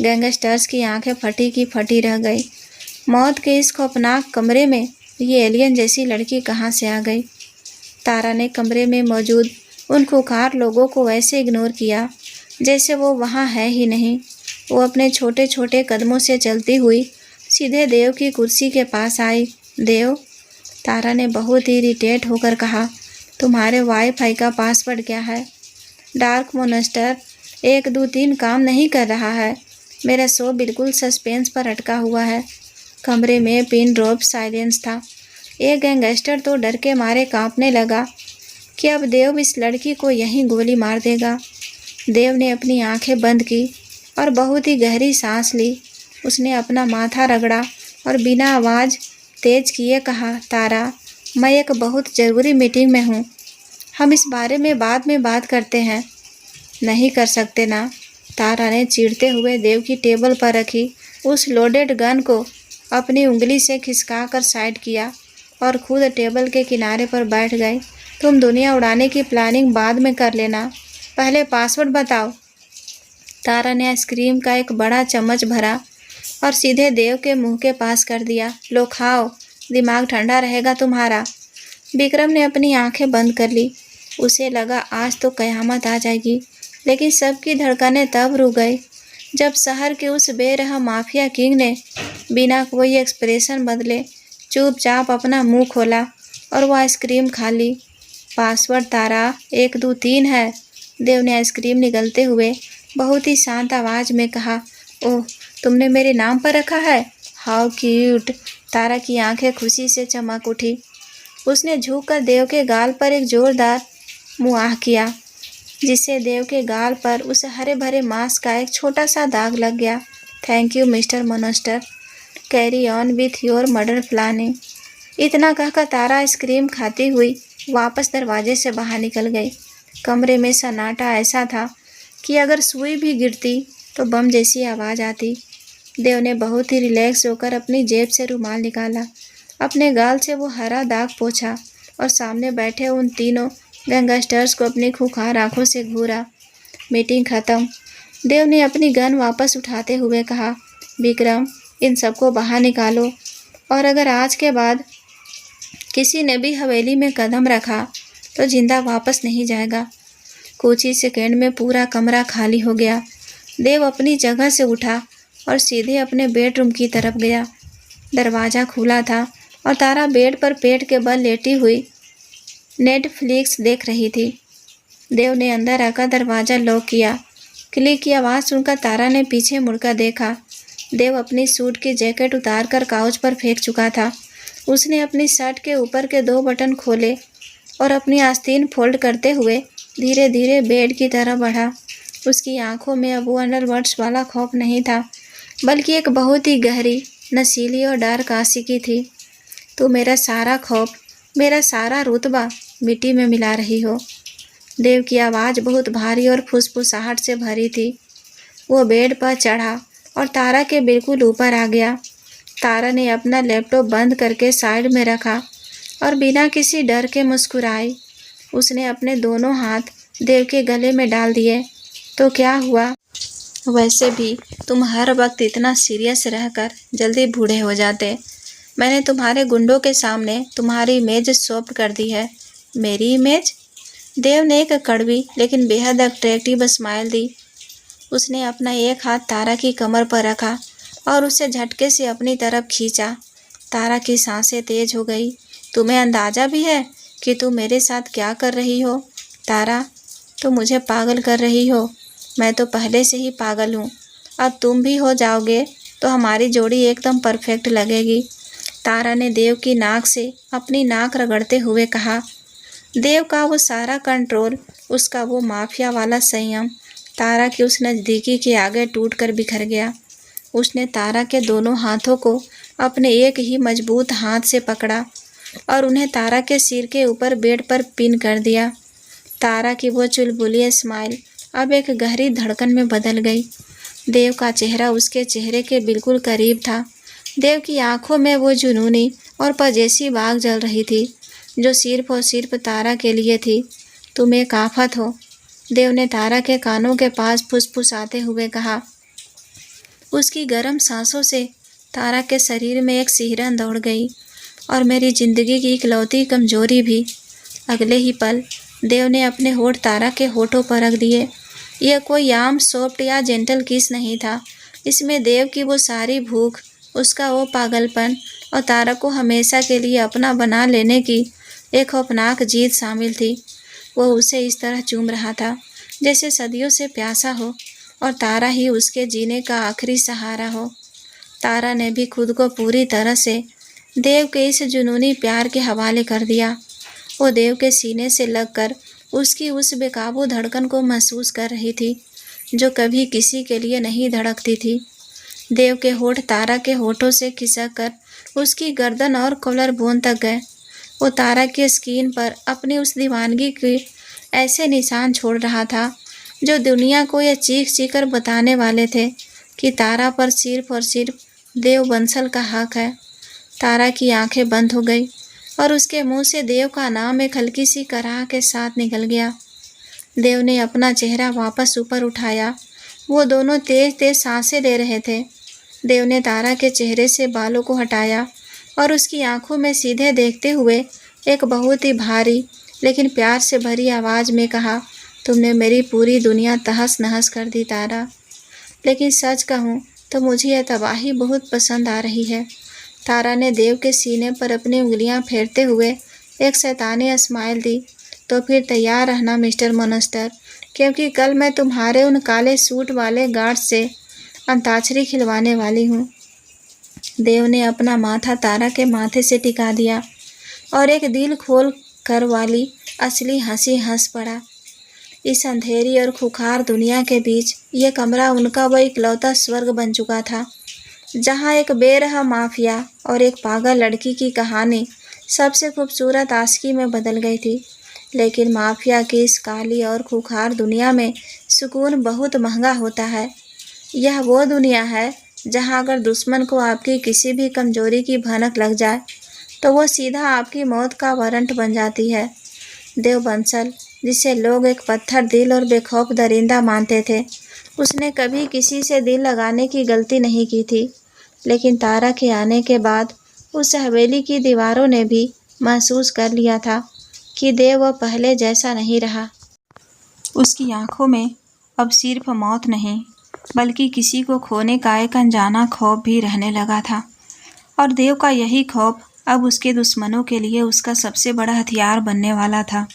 गैंगस्टर्स की आंखें फटी की फटी रह गई। मौत के इस खौफनाक कमरे में ये एलियन जैसी लड़की कहाँ से आ गई? तारा ने कमरे में मौजूद उन खुंखार लोगों को ऐसे इग्नोर किया जैसे वो वहाँ है ही नहीं। वो अपने छोटे छोटे कदमों से चलती हुई सीधे देव की कुर्सी के पास आई। देव, तारा ने बहुत ही इरिटेट होकर कहा, तुम्हारे वाईफाई का पासवर्ड क्या है? डार्क मोनेस्टर 1 2 3 काम नहीं कर रहा है। मेरा शो बिल्कुल सस्पेंस पर अटका हुआ है। कमरे में पिन ड्रॉप साइलेंस था। एक गैंगस्टर तो डर के मारे कांपने लगा कि अब देव इस लड़की को यहीं गोली मार देगा। देव ने अपनी आंखें बंद की और बहुत ही गहरी सांस ली। उसने अपना माथा रगड़ा और बिना आवाज़ तेज किए कहा, तारा, मैं एक बहुत ज़रूरी मीटिंग में हूँ। हम इस बारे में बाद में बात करते हैं। नहीं कर सकते ना? तारा ने चीरते हुए देव की टेबल पर रखी उस लोडेड गन को अपनी उंगली से खिसकाकर साइड किया और खुद टेबल के किनारे पर बैठ गई। तुम दुनिया उड़ाने की प्लानिंग बाद में कर लेना, पहले पासवर्ड बताओ। तारा ने आइसक्रीम का एक बड़ा चम्मच भरा और सीधे देव के मुंह के पास कर दिया। लो खाओ, दिमाग ठंडा रहेगा तुम्हारा। विक्रम ने अपनी आंखें बंद कर ली। उसे लगा आज तो कयामत आ जाएगी, लेकिन सबकी धड़कनें तब रुक गई जब शहर के उस बेरहम माफिया किंग ने बिना कोई एक्सप्रेशन बदले चुपचाप अपना मुंह खोला और वो आइसक्रीम खा ली। पासवर्ड तारा 1 2 3 है। देव ने आइसक्रीम निगलते हुए बहुत ही शांत आवाज़ में कहा। ओह, तुमने मेरे नाम पर रखा है? How cute. तारा की आंखें खुशी से चमक उठी। उसने झुककर देव के गाल पर एक जोरदार मुआह किया, जिससे देव के गाल पर उस हरे भरे मांस का एक छोटा सा दाग लग गया। Thank you mister Monster, carry on with your murder planning. इतना कहकर तारा आइसक्रीम खाती हुई वापस दरवाजे से बाहर निकल गई। कमरे में सन्नाटा ऐसा था कि अगर सुई भी गिरती तो बम जैसी आवाज़ आती। देव ने बहुत ही रिलैक्स होकर अपनी जेब से रुमाल निकाला अपने गाल से वो हरा दाग पोंछा और सामने बैठे उन तीनों गैंगस्टर्स को अपनी खूंखार आंखों से घूरा। मीटिंग खत्म। देव ने अपनी गन वापस उठाते हुए कहा, विक्रम, इन सबको बाहर निकालो और अगर आज के बाद किसी ने भी हवेली में कदम रखा तो जिंदा वापस नहीं जाएगा। कुछ ही सेकेंड में पूरा कमरा खाली हो गया। देव अपनी जगह से उठा और सीधे अपने बेडरूम की तरफ गया। दरवाज़ा खुला था और तारा बेड पर पेट के बल लेटी हुई नेटफ्लिक्स देख रही थी। देव ने अंदर आकर दरवाज़ा लॉक किया। क्लिक की आवाज़ सुनकर तारा ने पीछे मुड़कर देखा। देव अपनी सूट की जैकेट उतारकर काउच पर फेंक चुका था। उसने अपनी शर्ट के ऊपर के 2 बटन खोले और अपनी आस्तीन फोल्ड करते हुए धीरे धीरे बेड की तरफ बढ़ा। उसकी आंखों में अब वो अंडरवर्ल्ड्स वाला खौफ नहीं था, बल्कि एक बहुत ही गहरी, नशीली और डार्क आशिकी थी। तो मेरा सारा खौफ, मेरा सारा रुतबा मिट्टी में मिला रही हो। देव की आवाज़ बहुत भारी और फुसफुसाहट से भरी थी। वो बेड पर चढ़ा और तारा के बिल्कुल ऊपर आ गया। तारा ने अपना लैपटॉप बंद करके साइड में रखा और बिना किसी डर के मुस्कुराई। उसने अपने दोनों हाथ देव के गले में डाल दिए। तो क्या हुआ? वैसे भी तुम हर वक्त इतना सीरियस रहकर जल्दी बूढ़े हो जाते। मैंने तुम्हारे गुंडों के सामने तुम्हारी इमेज सॉफ्ट कर दी है। मेरी इमेज? देव ने एक कड़वी लेकिन बेहद अट्रैक्टिव स्माइल दी। उसने अपना एक हाथ तारा की कमर पर रखा और उसे झटके से अपनी तरफ खींचा। तारा की सांसें तेज हो गई। तुम्हें अंदाज़ा भी है कि तुम मेरे साथ क्या कर रही हो? तारा, तुम मुझे पागल कर रही हो। मैं तो पहले से ही पागल हूँ। अब तुम भी हो जाओगे तो हमारी जोड़ी एकदम परफेक्ट लगेगी। तारा ने देव की नाक से अपनी नाक रगड़ते हुए कहा। देव का वो सारा कंट्रोल, उसका वो माफिया वाला संयम तारा की उस नज़दीकी के आगे टूट कर बिखर गया। उसने तारा के दोनों हाथों को अपने एक ही मजबूत हाथ से पकड़ा और उन्हें तारा के सिर के ऊपर बेड पर पिन कर दिया। तारा की वो चुलबुली स्माइल अब एक गहरी धड़कन में बदल गई। देव का चेहरा उसके चेहरे के बिल्कुल करीब था। देव की आंखों में वो जुनूनी और पजेसी आग जल रही थी जो सिर्फ और सिर्फ तारा के लिए थी। तुम एक आफत हो, देव ने तारा के कानों के पास फुसफुसाते हुए कहा। उसकी गर्म सांसों से तारा के शरीर में एक सिहरन दौड़ गई और मेरी जिंदगी की इकलौती कमजोरी भी। अगले ही पल देव ने अपने होठ तारा के होठों पर रख दिए। यह कोई आम सॉफ्ट या जेंटल किस नहीं था। इसमें देव की वो सारी भूख, उसका वो पागलपन और तारा को हमेशा के लिए अपना बना लेने की एक खौफनाक जीत शामिल थी। वो उसे इस तरह चूम रहा था जैसे सदियों से प्यासा हो और तारा ही उसके जीने का आखिरी सहारा हो। तारा ने भी खुद को पूरी तरह से देव के इस जुनूनी प्यार के हवाले कर दिया। वो देव के सीने से लगकर उसकी उस बेकाबू धड़कन को महसूस कर रही थी जो कभी किसी के लिए नहीं धड़कती थी। देव के होठ तारा के होठों से खिसक कर उसकी गर्दन और कॉलर बोन तक गए। वो तारा की स्किन पर अपनी उस दीवानगी के ऐसे निशान छोड़ रहा था जो दुनिया को यह चीख चीख कर बताने वाले थे कि तारा पर सिर्फ और सिर्फ देव बंसल का हक है। तारा की आंखें बंद हो गई और उसके मुंह से देव का नाम एक हल्की सी कराह के साथ निकल गया। देव ने अपना चेहरा वापस ऊपर उठाया। वो दोनों तेज तेज सांसें ले रहे थे। देव ने तारा के चेहरे से बालों को हटाया और उसकी आंखों में सीधे देखते हुए एक बहुत ही भारी लेकिन प्यार से भरी आवाज़ में कहा, तुमने मेरी पूरी दुनिया तहस नहस कर दी तारा। लेकिन सच कहूँ तो मुझे यह तबाही बहुत पसंद आ रही है। तारा ने देव के सीने पर अपनी उंगलियां फेरते हुए एक शैतानी स्माइल दी। तो फिर तैयार रहना मिस्टर मोनस्टर, क्योंकि कल मैं तुम्हारे उन काले सूट वाले गार्ड्स से अंताक्षरी खिलवाने वाली हूँ। देव ने अपना माथा तारा के माथे से टिका दिया और एक दिल खोल कर वाली असली हंसी हंस पड़ा। इस अंधेरी और खुखार दुनिया के बीच ये कमरा उनका वह इकलौता स्वर्ग बन चुका था जहाँ एक बेरहम माफिया और एक पागल लड़की की कहानी सबसे खूबसूरत आशिकी में बदल गई थी। लेकिन माफिया की इस काली और खुखार दुनिया में सुकून बहुत महंगा होता है। यह वो दुनिया है जहाँ अगर दुश्मन को आपकी किसी भी कमजोरी की भनक लग जाए तो वो सीधा आपकी मौत का वारंट बन जाती है। देव बंसल, जिसे लोग एक पत्थर दिल और बेखौफ दरिंदा मानते थे, उसने कभी किसी से दिल लगाने की गलती नहीं की थी। लेकिन तारा के आने के बाद उस हवेली की दीवारों ने भी महसूस कर लिया था कि देव वह पहले जैसा नहीं रहा। उसकी आंखों में अब सिर्फ मौत नहीं, बल्कि किसी को खोने का एक अनजाना खौफ भी रहने लगा था। और देव का यही खौफ अब उसके दुश्मनों के लिए उसका सबसे बड़ा हथियार बनने वाला था।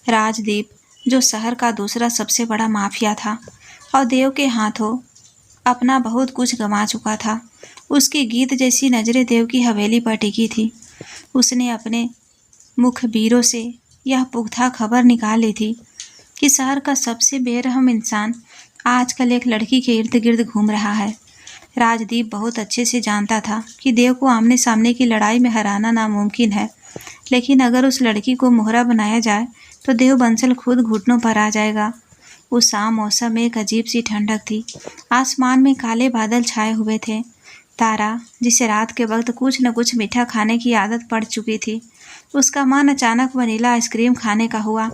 राजदीप, जो शहर का दूसरा सबसे बड़ा माफिया था और देव के हाथों अपना बहुत कुछ गंवा चुका था, उसकी गीत जैसी नज़रें देव की हवेली पर टिकी थी। उसने अपने मुखबिरों से यह पुख्ता खबर निकाल ली थी कि शहर का सबसे बेरहम इंसान आजकल एक लड़की के इर्द गिर्द घूम रहा है। राजदीप बहुत अच्छे से जानता था कि देव को आमने सामने की लड़ाई में हराना नामुमकिन है, लेकिन अगर उस लड़की को मोहरा बनाया जाए तो देव बंसल खुद घुटनों पर आ जाएगा। उस शाम मौसम में एक अजीब सी ठंडक थी। आसमान में काले बादल छाए हुए थे। तारा, जिसे रात के वक्त कुछ न कुछ मीठा खाने की आदत पड़ चुकी थी, उसका मन अचानक वनीला आइसक्रीम खाने का हुआ।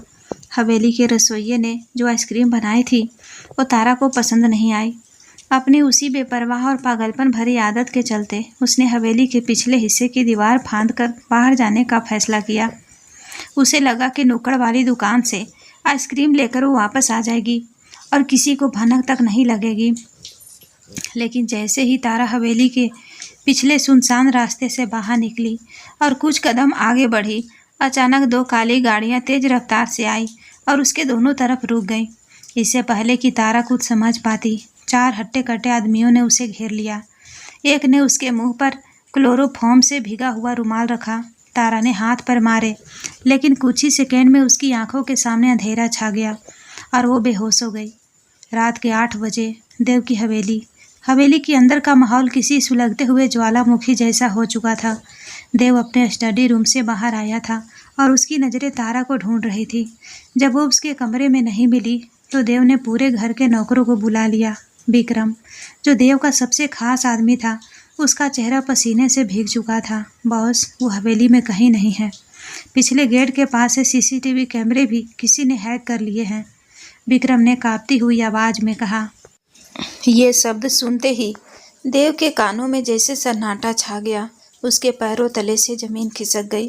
हवेली के रसोइये ने जो आइसक्रीम बनाई थी वो तारा को पसंद नहीं आई। अपनी उसी बेपरवाह और पागलपन भरी आदत के चलते उसने हवेली के पिछले हिस्से की दीवार फांदकर बाहर जाने का फैसला किया। उसे लगा कि नुक्कड़ वाली दुकान से आइसक्रीम लेकर वो वापस आ जाएगी और किसी को भनक तक नहीं लगेगी। लेकिन जैसे ही तारा हवेली के पिछले सुनसान रास्ते से बाहर निकली और कुछ कदम आगे बढ़ी, अचानक दो काली गाड़ियां तेज रफ्तार से आई और उसके दोनों तरफ रुक गईं। इससे पहले कि तारा कुछ समझ पाती, 4 हट्टे-कट्टे आदमियों ने उसे घेर लिया। एक ने उसके मुंह पर क्लोरोफॉर्म से भीगा हुआ रुमाल रखा। तारा ने हाथ पर मारे, लेकिन कुछ ही सेकेंड में उसकी आंखों के सामने अंधेरा छा गया और वो बेहोश हो गई। रात के 8 बजे देव की हवेली के अंदर का माहौल किसी सुलगते हुए ज्वालामुखी जैसा हो चुका था। देव अपने स्टडी रूम से बाहर आया था और उसकी नज़रें तारा को ढूंढ रही थी। जब वो उसके कमरे में नहीं मिली तो देव ने पूरे घर के नौकरों को बुला लिया। विक्रम, जो देव का सबसे खास आदमी था, उसका चेहरा पसीने से भीग चुका था। बॉस, वो हवेली में कहीं नहीं है। पिछले गेट के पास से सीसीटीवी कैमरे भी किसी ने हैक कर लिए हैं, विक्रम ने कांपती हुई आवाज़ में कहा। ये शब्द सुनते ही देव के कानों में जैसे सन्नाटा छा गया। उसके पैरों तले से जमीन खिसक गई।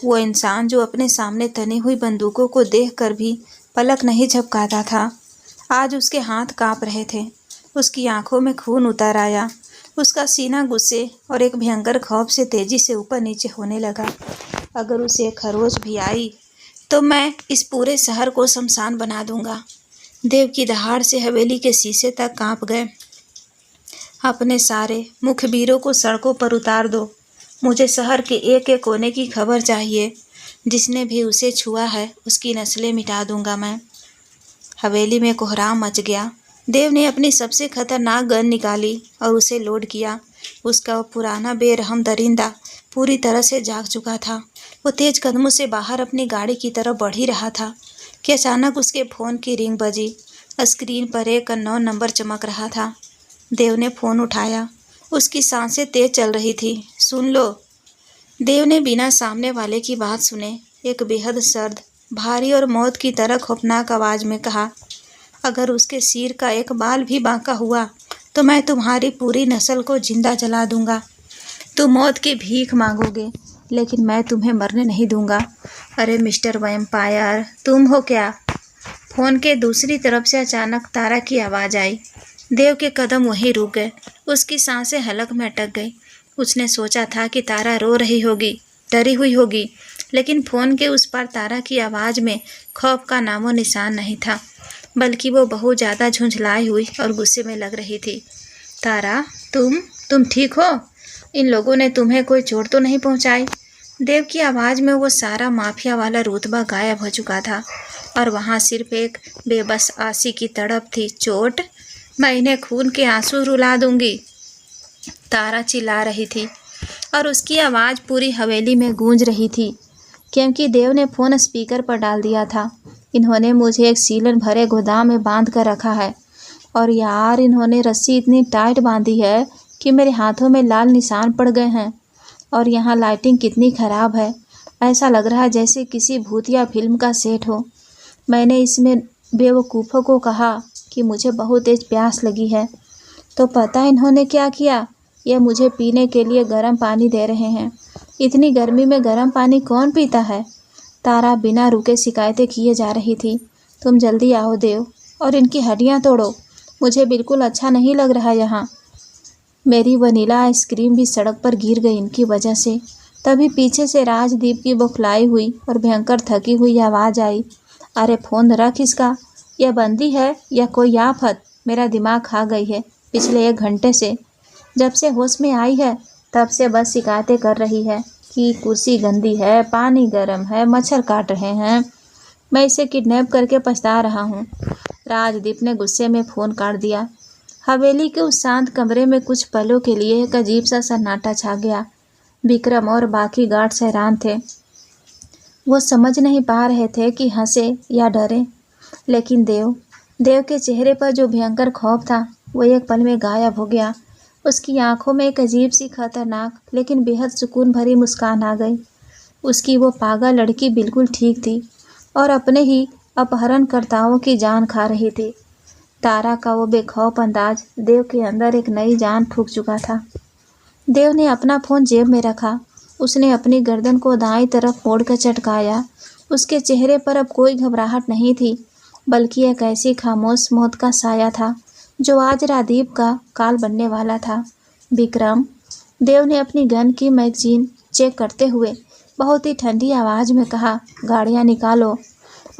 वो इंसान जो अपने सामने तनी हुई बंदूकों को देखकर भी पलक नहीं झपकाता था, आज उसके हाथ कांप रहे थे। उसकी आंखों में खून उतर आया। उसका सीना गुस्से और एक भयंकर खौफ से तेजी से ऊपर नीचे होने लगा। अगर उसे खरोच भी आई तो मैं इस पूरे शहर को शमशान बना दूंगा। देव की दहाड़ से हवेली के शीशे तक कांप गए। अपने सारे मुखबिरों को सड़कों पर उतार दो। मुझे शहर के एक एक कोने की खबर चाहिए। जिसने भी उसे छुआ है उसकी नस्लें मिटा दूंगा मैं। हवेली में कोहराम मच गया। देव ने अपनी सबसे खतरनाक गन निकाली और उसे लोड किया। उसका वो पुराना बेरहम दरिंदा पूरी तरह से जाग चुका था। वो तेज कदमों से बाहर अपनी गाड़ी की तरफ बढ़ ही रहा था कि अचानक उसके फ़ोन की रिंग बजी। स्क्रीन पर एक अननोन नंबर चमक रहा था। देव ने फ़ोन उठाया। उसकी सांसें तेज चल रही थी। सुन लो, देव ने बिना सामने वाले की बात सुने एक बेहद सर्द, भारी और मौत की तरह खौफनाक आवाज़ में कहा, अगर उसके सिर का एक बाल भी बांका हुआ तो मैं तुम्हारी पूरी नस्ल को जिंदा जला दूंगा। तुम मौत की भीख मांगोगे, लेकिन मैं तुम्हें मरने नहीं दूंगा। अरे मिस्टर वैम्पायर, तुम हो क्या? फ़ोन के दूसरी तरफ से अचानक तारा की आवाज़ आई। देव के कदम वहीं रुक गए। उसकी सांसें हलक में अटक गई। उसने सोचा था कि तारा रो रही होगी, डरी हुई होगी, लेकिन फ़ोन के उस पार तारा की आवाज़ में खौफ का नामो निशान नहीं था, बल्कि वो बहुत ज़्यादा झुंझलाई हुई और गुस्से में लग रही थी। तारा, तुम ठीक हो? इन लोगों ने तुम्हें कोई चोट तो नहीं पहुंचाई? देव की आवाज़ में वो सारा माफिया वाला रुतबा गायब हो चुका था और वहाँ सिर्फ एक बेबस आसी की तड़प थी। चोट? मैं इन्हें खून के आंसू रुला दूंगी, तारा चिल्ला रही थी और उसकी आवाज़ पूरी हवेली में गूंज रही थी, क्योंकि देव ने फ़ोन स्पीकर पर डाल दिया था। इन्होंने मुझे एक सीलन भरे गोदाम में बांध कर रखा है और यार, इन्होंने रस्सी इतनी टाइट बांधी है कि मेरे हाथों में लाल निशान पड़ गए हैं। और यहाँ लाइटिंग कितनी खराब है। ऐसा लग रहा है जैसे किसी भूतिया फिल्म का सेट हो। मैंने इसमें बेवकूफ़ों को कहा कि मुझे बहुत तेज प्यास लगी है, तो पता इन्होंने क्या किया? ये मुझे पीने के लिए गर्म पानी दे रहे हैं। इतनी गर्मी में गर्म पानी कौन पीता है? तारा बिना रुके शिकायतें किए जा रही थी। तुम जल्दी आओ देव और इनकी हड्डियाँ तोड़ो। मुझे बिल्कुल अच्छा नहीं लग रहा यहाँ। मेरी वनीला आइसक्रीम भी सड़क पर गिर गई इनकी वजह से। तभी पीछे से राजदीप की बौखलाई हुई और भयंकर थकी हुई आवाज़ आई। अरे फ़ोन रख इसका। यह बंदी है या कोई आफत? मेरा दिमाग खा गई है। पिछले 1 घंटे से, जब से होश में आई है, तब से बस शिकायतें कर रही है कि कुर्सी गंदी है, पानी गर्म है, मच्छर काट रहे हैं। मैं इसे किडनैप करके पछता रहा हूँ। राजदीप ने गुस्से में फ़ोन काट दिया। हवेली के उस शांत कमरे में कुछ पलों के लिए एक अजीब सा सन्नाटा छा गया। विक्रम और बाकी गार्ड्स हैरान थे। वो समझ नहीं पा रहे थे कि हंसे या डरे। लेकिन देव के चेहरे पर जो भयंकर खौफ था वो एक पल में गायब हो गया। उसकी आंखों में एक अजीब सी खतरनाक लेकिन बेहद सुकून भरी मुस्कान आ गई। उसकी वो पागल लड़की बिल्कुल ठीक थी और अपने ही अपहरणकर्ताओं की जान खा रही थी। तारा का वो बेखौफ अंदाज देव के अंदर एक नई जान फूंक चुका था। देव ने अपना फ़ोन जेब में रखा। उसने अपनी गर्दन को दाईं तरफ मोड़कर चटकाया। उसके चेहरे पर अब कोई घबराहट नहीं थी, बल्कि एक ऐसी खामोश मौत का साया था जो आज रादीप का काल बनने वाला था। विक्रम, देव ने अपनी गन की मैगजीन चेक करते हुए बहुत ही ठंडी आवाज़ में कहा, गाड़ियाँ निकालो।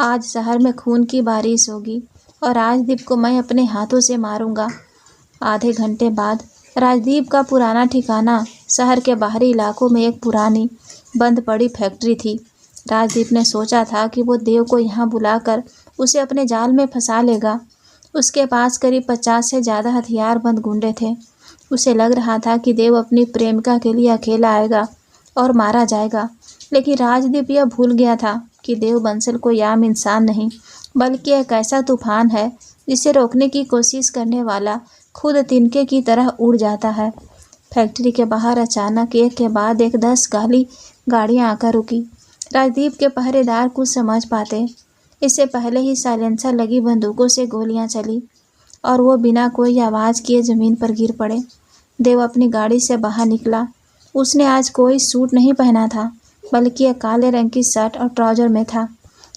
आज शहर में खून की बारिश होगी और राजदीप को मैं अपने हाथों से मारूंगा। आधे घंटे बाद राजदीप का पुराना ठिकाना शहर के बाहरी इलाकों में एक पुरानी बंद पड़ी फैक्ट्री थी। राजदीप ने सोचा था कि वो देव को यहाँ बुलाकर उसे अपने जाल में फंसा लेगा। उसके पास करीब 50 से ज़्यादा हथियारबंद गुंडे थे। उसे लग रहा था कि देव अपनी प्रेमिका के लिए अकेला आएगा और मारा जाएगा। लेकिन राजदीप यह भूल गया था कि देव बंसल कोई आम इंसान नहीं, बल्कि एक ऐसा तूफान है जिसे रोकने की कोशिश करने वाला खुद तिनके की तरह उड़ जाता है। फैक्ट्री के बाहर अचानक एक के बाद एक 10 काली गाड़ियां आकर रुकी। राजदीप के पहरेदार कुछ समझ पाते। इससे पहले ही साइलेंसर लगी बंदूकों से गोलियां चली और वो बिना कोई आवाज़ किए ज़मीन पर गिर पड़े। देव अपनी गाड़ी से बाहर निकला। उसने आज कोई सूट नहीं पहना था, बल्कि एक काले रंग की शर्ट और ट्राउज़र में था।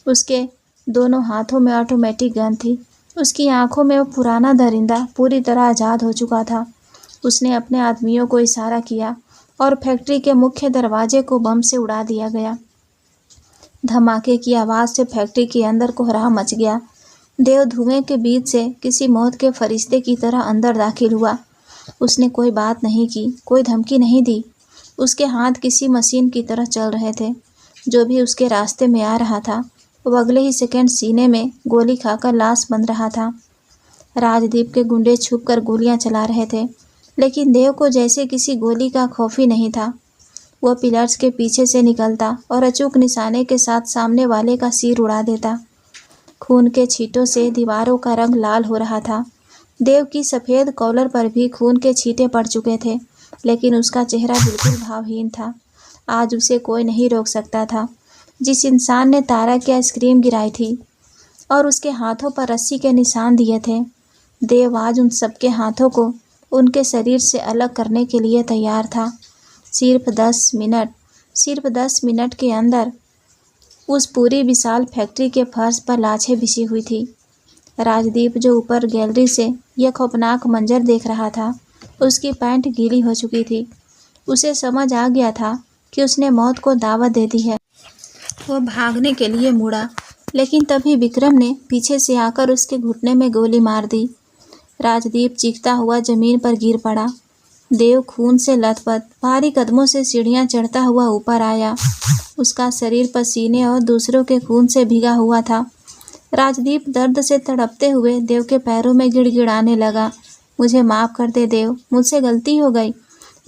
उसके दोनों हाथों में ऑटोमेटिक गन थी। उसकी आंखों में वो पुराना दरिंदा पूरी तरह आज़ाद हो चुका था। उसने अपने आदमियों को इशारा किया और फैक्ट्री के मुख्य दरवाजे को बम से उड़ा दिया गया। धमाके की आवाज़ से फैक्ट्री के अंदर कोहराम मच गया। देव धुएं के बीच से किसी मौत के फरिश्ते की तरह अंदर दाखिल हुआ। उसने कोई बात नहीं की, कोई धमकी नहीं दी। उसके हाथ किसी मशीन की तरह चल रहे थे। जो भी उसके रास्ते में आ रहा था वो अगले ही सेकंड सीने में गोली खाकर लाश बन रहा था। राजदीप के गुंडे छुपकर गोलियां चला रहे थे, लेकिन देव को जैसे किसी गोली का खौफ ही नहीं था। वो पिलर्स के पीछे से निकलता और अचूक निशाने के साथ सामने वाले का सिर उड़ा देता। खून के छींटों से दीवारों का रंग लाल हो रहा था। देव की सफ़ेद कॉलर पर भी खून के छींटे पड़ चुके थे, लेकिन उसका चेहरा बिल्कुल भावहीन था। आज उसे कोई नहीं रोक सकता था। जिस इंसान ने तारा की आइसक्रीम गिराई थी और उसके हाथों पर रस्सी के निशान दिए थे, देव आज उन सबके हाथों को उनके शरीर से अलग करने के लिए तैयार था। सिर्फ 10 मिनट के अंदर उस पूरी विशाल फैक्ट्री के फर्श पर लाशें बिछी हुई थी। राजदीप जो ऊपर गैलरी से यह खौफनाक मंजर देख रहा था, उसकी पैंट गीली हो चुकी थी। उसे समझ आ गया था कि उसने मौत को दावत दे दी है। वो भागने के लिए मुड़ा, लेकिन तभी विक्रम ने पीछे से आकर उसके घुटने में गोली मार दी। राजदीप चीखता हुआ जमीन पर गिर पड़ा। देव खून से लथपथ भारी कदमों से सीढ़ियां चढ़ता हुआ ऊपर आया। उसका शरीर पसीने और दूसरों के खून से भीगा हुआ था। राजदीप दर्द से तड़पते हुए देव के पैरों में गिड़गिड़ाने लगा। मुझे माफ़ कर दे देव, मुझसे गलती हो गई।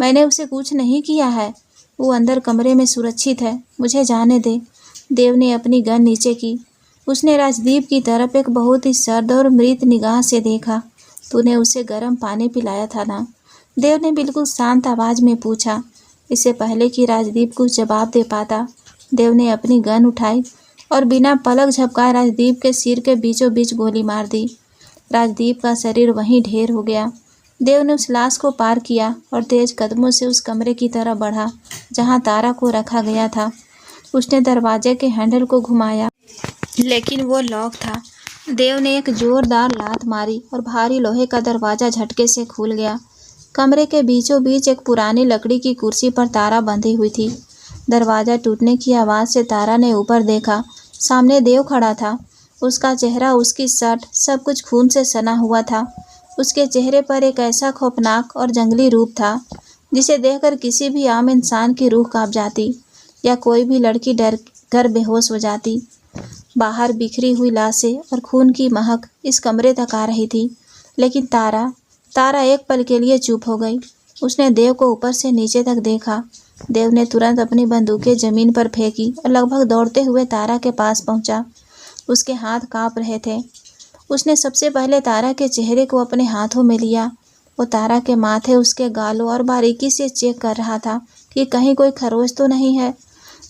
मैंने उसे कुछ नहीं किया है। वो अंदर कमरे में सुरक्षित है, मुझे जाने दे। देव ने अपनी गन नीचे की। उसने राजदीप की तरफ एक बहुत ही सर्द और मृत निगाह से देखा। तूने उसे गर्म पानी पिलाया था ना? देव ने बिल्कुल शांत आवाज़ में पूछा। इससे पहले कि राजदीप कुछ जवाब दे पाता, देव ने अपनी गन उठाई और बिना पलक झपकाए राजदीप के सिर के बीचों बीच गोली मार दी। राजदीप का शरीर वहीं ढेर हो गया। देव ने उस लाश को पार किया और तेज कदमों से उस कमरे की तरफ बढ़ा जहां तारा को रखा गया था। उसने दरवाजे के हैंडल को घुमाया, लेकिन वो लॉक था। देव ने एक जोरदार लात मारी और भारी लोहे का दरवाजा झटके से खुल गया। कमरे के बीचों बीच एक पुरानी लकड़ी की कुर्सी पर तारा बंधी हुई थी। दरवाजा टूटने की आवाज़ से तारा ने ऊपर देखा। सामने देव खड़ा था। उसका चेहरा, उसकी शर्ट, सब कुछ खून से सना हुआ था। उसके चेहरे पर एक ऐसा खौफनाक और जंगली रूप था जिसे देखकर किसी भी आम इंसान की रूह कांप जाती या कोई भी लड़की डर कर बेहोश हो जाती। बाहर बिखरी हुई लाशें और खून की महक इस कमरे तक आ रही थी, लेकिन तारा एक पल के लिए चुप हो गई। उसने देव को ऊपर से नीचे तक देखा। देव ने तुरंत अपनी बंदूकें जमीन पर फेंकी और लगभग दौड़ते हुए तारा के पास पहुंचा। उसके हाथ कांप रहे थे। उसने सबसे पहले तारा के चेहरे को अपने हाथों में लिया। वो तारा के माथे, उसके गालों और बारीकी से चेक कर रहा था कि कहीं कोई खरोच तो नहीं है।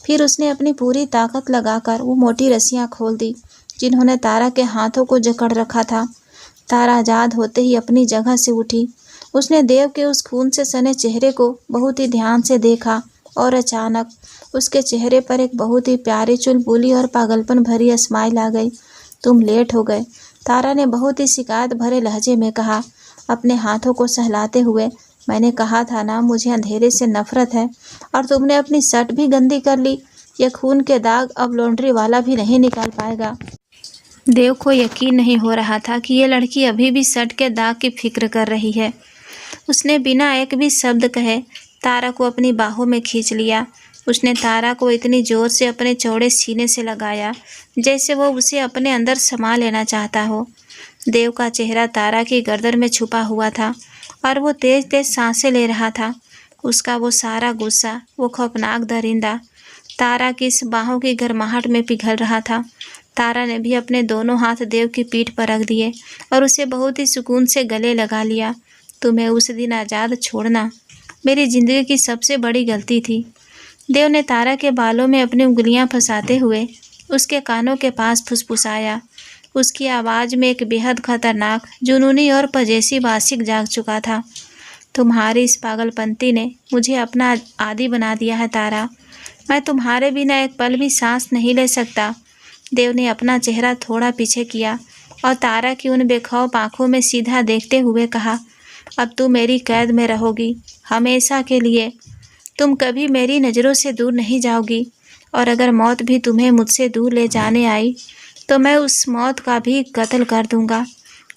फिर उसने अपनी पूरी ताकत लगाकर वो मोटी रस्सियां खोल दी जिन्होंने तारा के हाथों को जकड़ रखा था। तारा आज़ाद होते ही अपनी जगह से उठी। उसने देव के उस खून से सने चेहरे को बहुत ही ध्यान से देखा और अचानक उसके चेहरे पर एक बहुत ही प्यारी चुलबुली और पागलपन भरी स्माइल आ गई। तुम लेट हो गए, तारा ने बहुत ही शिकायत भरे लहजे में कहा, अपने हाथों को सहलाते हुए। मैंने कहा था ना, मुझे अंधेरे से नफरत है, और तुमने अपनी शर्ट भी गंदी कर ली। ये खून के दाग अब लॉन्ड्री वाला भी नहीं निकाल पाएगा। देव को यकीन नहीं हो रहा था कि ये लड़की अभी भी शर्ट के दाग की फिक्र कर रही है। उसने बिना एक भी शब्द कहे तारा को अपनी बाहों में खींच लिया। उसने तारा को इतनी जोर से अपने चौड़े सीने से लगाया जैसे वो उसे अपने अंदर समा लेना चाहता हो। देव का चेहरा तारा की गर्दन में छुपा हुआ था और वो तेज तेज सांसें ले रहा था। उसका वो सारा गुस्सा, वो खौफनाक दरिंदा तारा की इस बाहों की गर्माहट में पिघल रहा था। तारा ने भी अपने दोनों हाथ देव की पीठ पर रख दिए और उसे बहुत ही सुकून से गले लगा लिया। तुम्हें उस दिन आज़ाद छोड़ना मेरी ज़िंदगी की सबसे बड़ी गलती थी। देव ने तारा के बालों में अपनी उंगलियां फंसाते हुए उसके कानों के पास फुसफुसाया। उसकी आवाज़ में एक बेहद खतरनाक, जुनूनी और पजेसी आशिक जाग चुका था। तुम्हारी इस पागलपंती ने मुझे अपना आदी बना दिया है तारा। मैं तुम्हारे बिना एक पल भी सांस नहीं ले सकता। देव ने अपना चेहरा थोड़ा पीछे किया और तारा की उन बेखौफ आंखों में सीधा देखते हुए कहा, अब तुम मेरी कैद में रहोगी हमेशा के लिए। तुम कभी मेरी नज़रों से दूर नहीं जाओगी, और अगर मौत भी तुम्हें मुझसे दूर ले जाने आई तो मैं उस मौत का भी कत्ल कर दूंगा।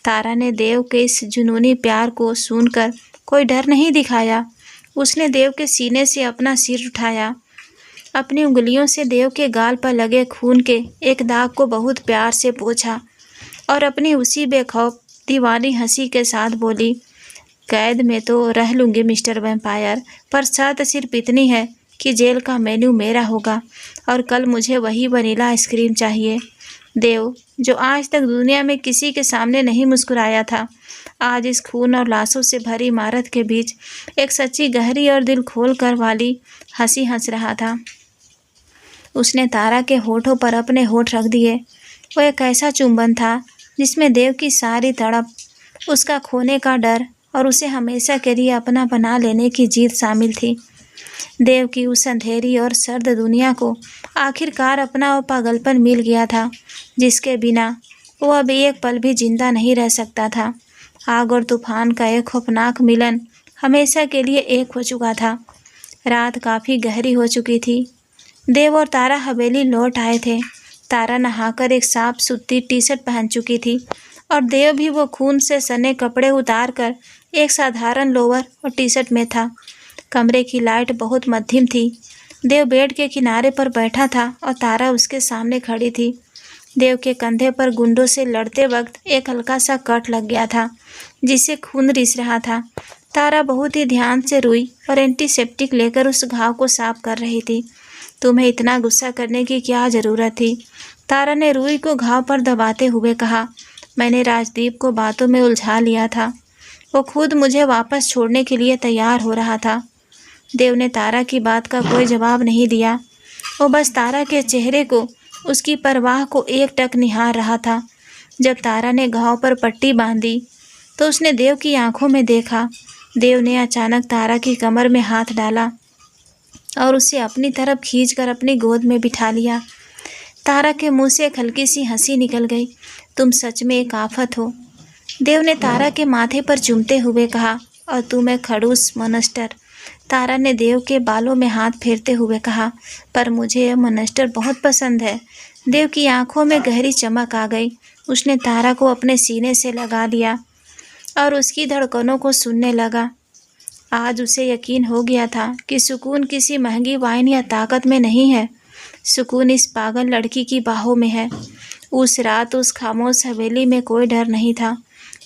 तारा ने देव के इस जुनूनी प्यार को सुनकर कोई डर नहीं दिखाया। उसने देव के सीने से अपना सिर उठाया, अपनी उंगलियों से देव के गाल पर लगे खून के एक दाग को बहुत प्यार से पोंछा और अपनी उसी बेखौफ दीवानी हंसी के साथ बोली, कैद में तो रह लूँगी मिस्टर वैम्पायर, पर शर्त सिर्फ इतनी है कि जेल का मेन्यू मेरा होगा और कल मुझे वही वनीला आइसक्रीम चाहिए। देव, जो आज तक दुनिया में किसी के सामने नहीं मुस्कुराया था, आज इस खून और लाशों से भरी इमारत के बीच एक सच्ची, गहरी और दिल खोल कर वाली हंसी हंस रहा था। उसने तारा के होठों पर अपने होठ रख दिए। वो एक ऐसा चुंबन था जिसमें देव की सारी तड़प, उसका खोने का डर और उसे हमेशा के लिए अपना बना लेने की जीत शामिल थी। देव की उस अंधेरी और सर्द दुनिया को आखिरकार अपना वो पागलपन मिल गया था जिसके बिना वो अब एक पल भी जिंदा नहीं रह सकता था। आग और तूफान का एक खौफनाक मिलन हमेशा के लिए एक हो चुका था। रात काफ़ी गहरी हो चुकी थी। देव और तारा हवेली लौट आए थे। तारा नहाकर एक साफ सुथरी टी शर्ट पहन चुकी थी और देव भी वो खून से सने कपड़े उतार कर एक साधारण लोअर और टी शर्ट में था। कमरे की लाइट बहुत मध्यम थी। देव बेड के किनारे पर बैठा था और तारा उसके सामने खड़ी थी। देव के कंधे पर गुंडों से लड़ते वक्त एक हल्का सा कट लग गया था जिससे खून रिस रहा था। तारा बहुत ही ध्यान से रुई और एंटीसेप्टिक लेकर उस घाव को साफ कर रही थी। तुम्हें इतना गुस्सा करने की क्या ज़रूरत थी? तारा ने रुई को घाव पर दबाते हुए कहा, मैंने राजदीप को बातों में उलझा लिया था। वो खुद मुझे वापस छोड़ने के लिए तैयार हो रहा था। देव ने तारा की बात का कोई जवाब नहीं दिया। वो बस तारा के चेहरे को, उसकी परवाह को एकटक निहार रहा था। जब तारा ने घाव पर पट्टी बांधी तो उसने देव की आंखों में देखा। देव ने अचानक तारा की कमर में हाथ डाला और उसे अपनी तरफ खींचकर अपनी गोद में बिठा लिया। तारा के मुंह से एक हल्की सी हंसी निकल गई। तुम सच में एक आफत हो, देव ने तारा के माथे पर चूमते हुए कहा। और तुम एक खड़ूस मोनस्टर, तारा ने देव के बालों में हाथ फेरते हुए कहा। पर मुझे यह मोनस्टर बहुत पसंद है। देव की आंखों में गहरी चमक आ गई। उसने तारा को अपने सीने से लगा लिया और उसकी धड़कनों को सुनने लगा। आज उसे यकीन हो गया था कि सुकून किसी महंगी वाइन या ताकत में नहीं है, सुकून इस पागल लड़की की बाहों में है। उस रात उस खामोश हवेली में कोई डर नहीं था।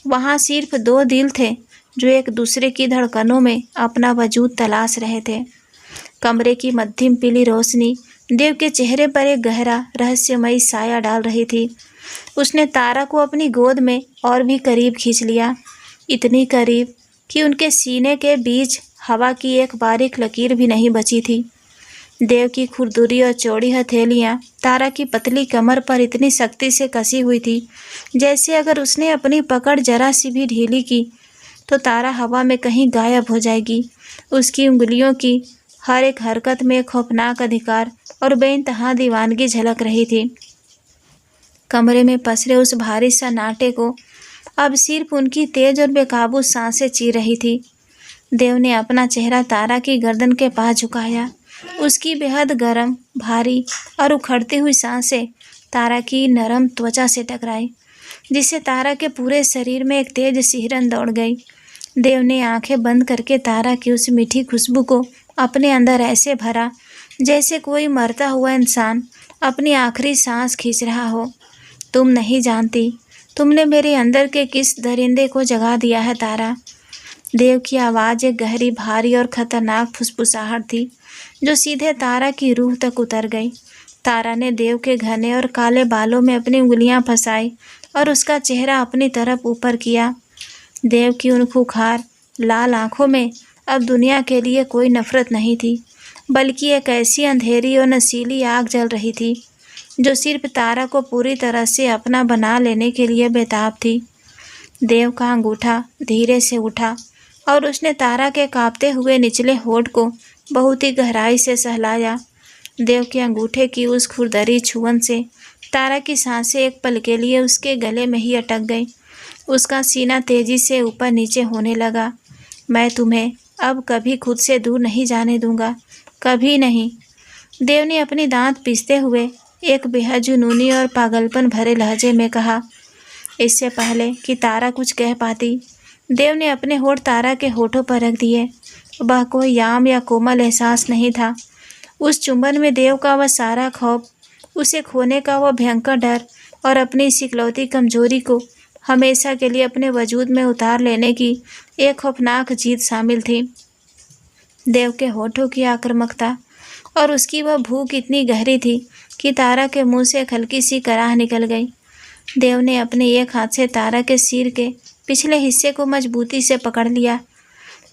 वहाँ सिर्फ दो दिल थे जो एक दूसरे की धड़कनों में अपना वजूद तलाश रहे थे। कमरे की मध्यम पीली रोशनी देव के चेहरे पर एक गहरा रहस्यमयी साया डाल रही थी। उसने तारा को अपनी गोद में और भी करीब खींच लिया, इतनी करीब कि उनके सीने के बीच हवा की एक बारीक लकीर भी नहीं बची थी। देव की खुरदुरी और चौड़ी हथेलियां तारा की पतली कमर पर इतनी सख्ती से कसी हुई थी जैसे अगर उसने अपनी पकड़ जरा सी भी ढीली की तो तारा हवा में कहीं गायब हो जाएगी। उसकी उंगलियों की हर एक हरकत में खौफनाक अधिकार और बेइंतहा दीवानगी झलक रही थी। कमरे में पसरे उस भारी सन्नाटे को अब सिर्फ उनकी तेज और बेकाबू सांसें चीर रही थी। देव ने अपना चेहरा तारा की गर्दन के पास झुकाया। उसकी बेहद गर्म, भारी और उखड़ती हुई सांसें तारा की नरम त्वचा से टकराई, जिससे तारा के पूरे शरीर में एक तेज सिहरन दौड़ गई। देव ने आंखें बंद करके तारा की उस मीठी खुशबू को अपने अंदर ऐसे भरा जैसे कोई मरता हुआ इंसान अपनी आखिरी सांस खींच रहा हो। तुम नहीं जानती तुमने मेरे अंदर के किस दरिंदे को जगा दिया है तारा। देव की आवाज़ एक गहरी, भारी और खतरनाक फुसफुसाहट थी जो सीधे तारा की रूह तक उतर गई। तारा ने देव के घने और काले बालों में अपनी उंगलियां फंसाई और उसका चेहरा अपनी तरफ ऊपर किया। देव की उन खूंखार लाल आंखों में अब दुनिया के लिए कोई नफरत नहीं थी, बल्कि एक ऐसी अंधेरी और नशीली आग जल रही थी जो सिर्फ तारा को पूरी तरह से अपना बना लेने के लिए बेताब थी। देव का अंगूठा धीरे से उठा और उसने तारा के कांपते हुए निचले होठ को बहुत ही गहराई से सहलाया। देव के अंगूठे की उस खुरदरी छुअन से तारा की सांसें एक पल के लिए उसके गले में ही अटक गई। उसका सीना तेजी से ऊपर नीचे होने लगा। मैं तुम्हें अब कभी खुद से दूर नहीं जाने दूंगा, कभी नहीं, देव ने अपनी दांत पीसते हुए एक बेहद जुनूनी और पागलपन भरे लहजे में कहा। इससे पहले कि तारा कुछ कह पाती, देव ने अपने होठ तारा के होठों पर रख दिए। वह कोई याम या कोमल एहसास नहीं था। उस चुंबन में देव का वह सारा खौफ, उसे खोने का वह भयंकर डर और अपनी इस इकलौती कमजोरी को हमेशा के लिए अपने वजूद में उतार लेने की एक खौफनाक जीत शामिल थी। देव के होठों की आक्रामकता और उसकी वह भूख इतनी गहरी थी कि तारा के मुंह से एक हल्की सी कराह निकल गई। देव ने अपने एक हाथ से तारा के सिर के पिछले हिस्से को मजबूती से पकड़ लिया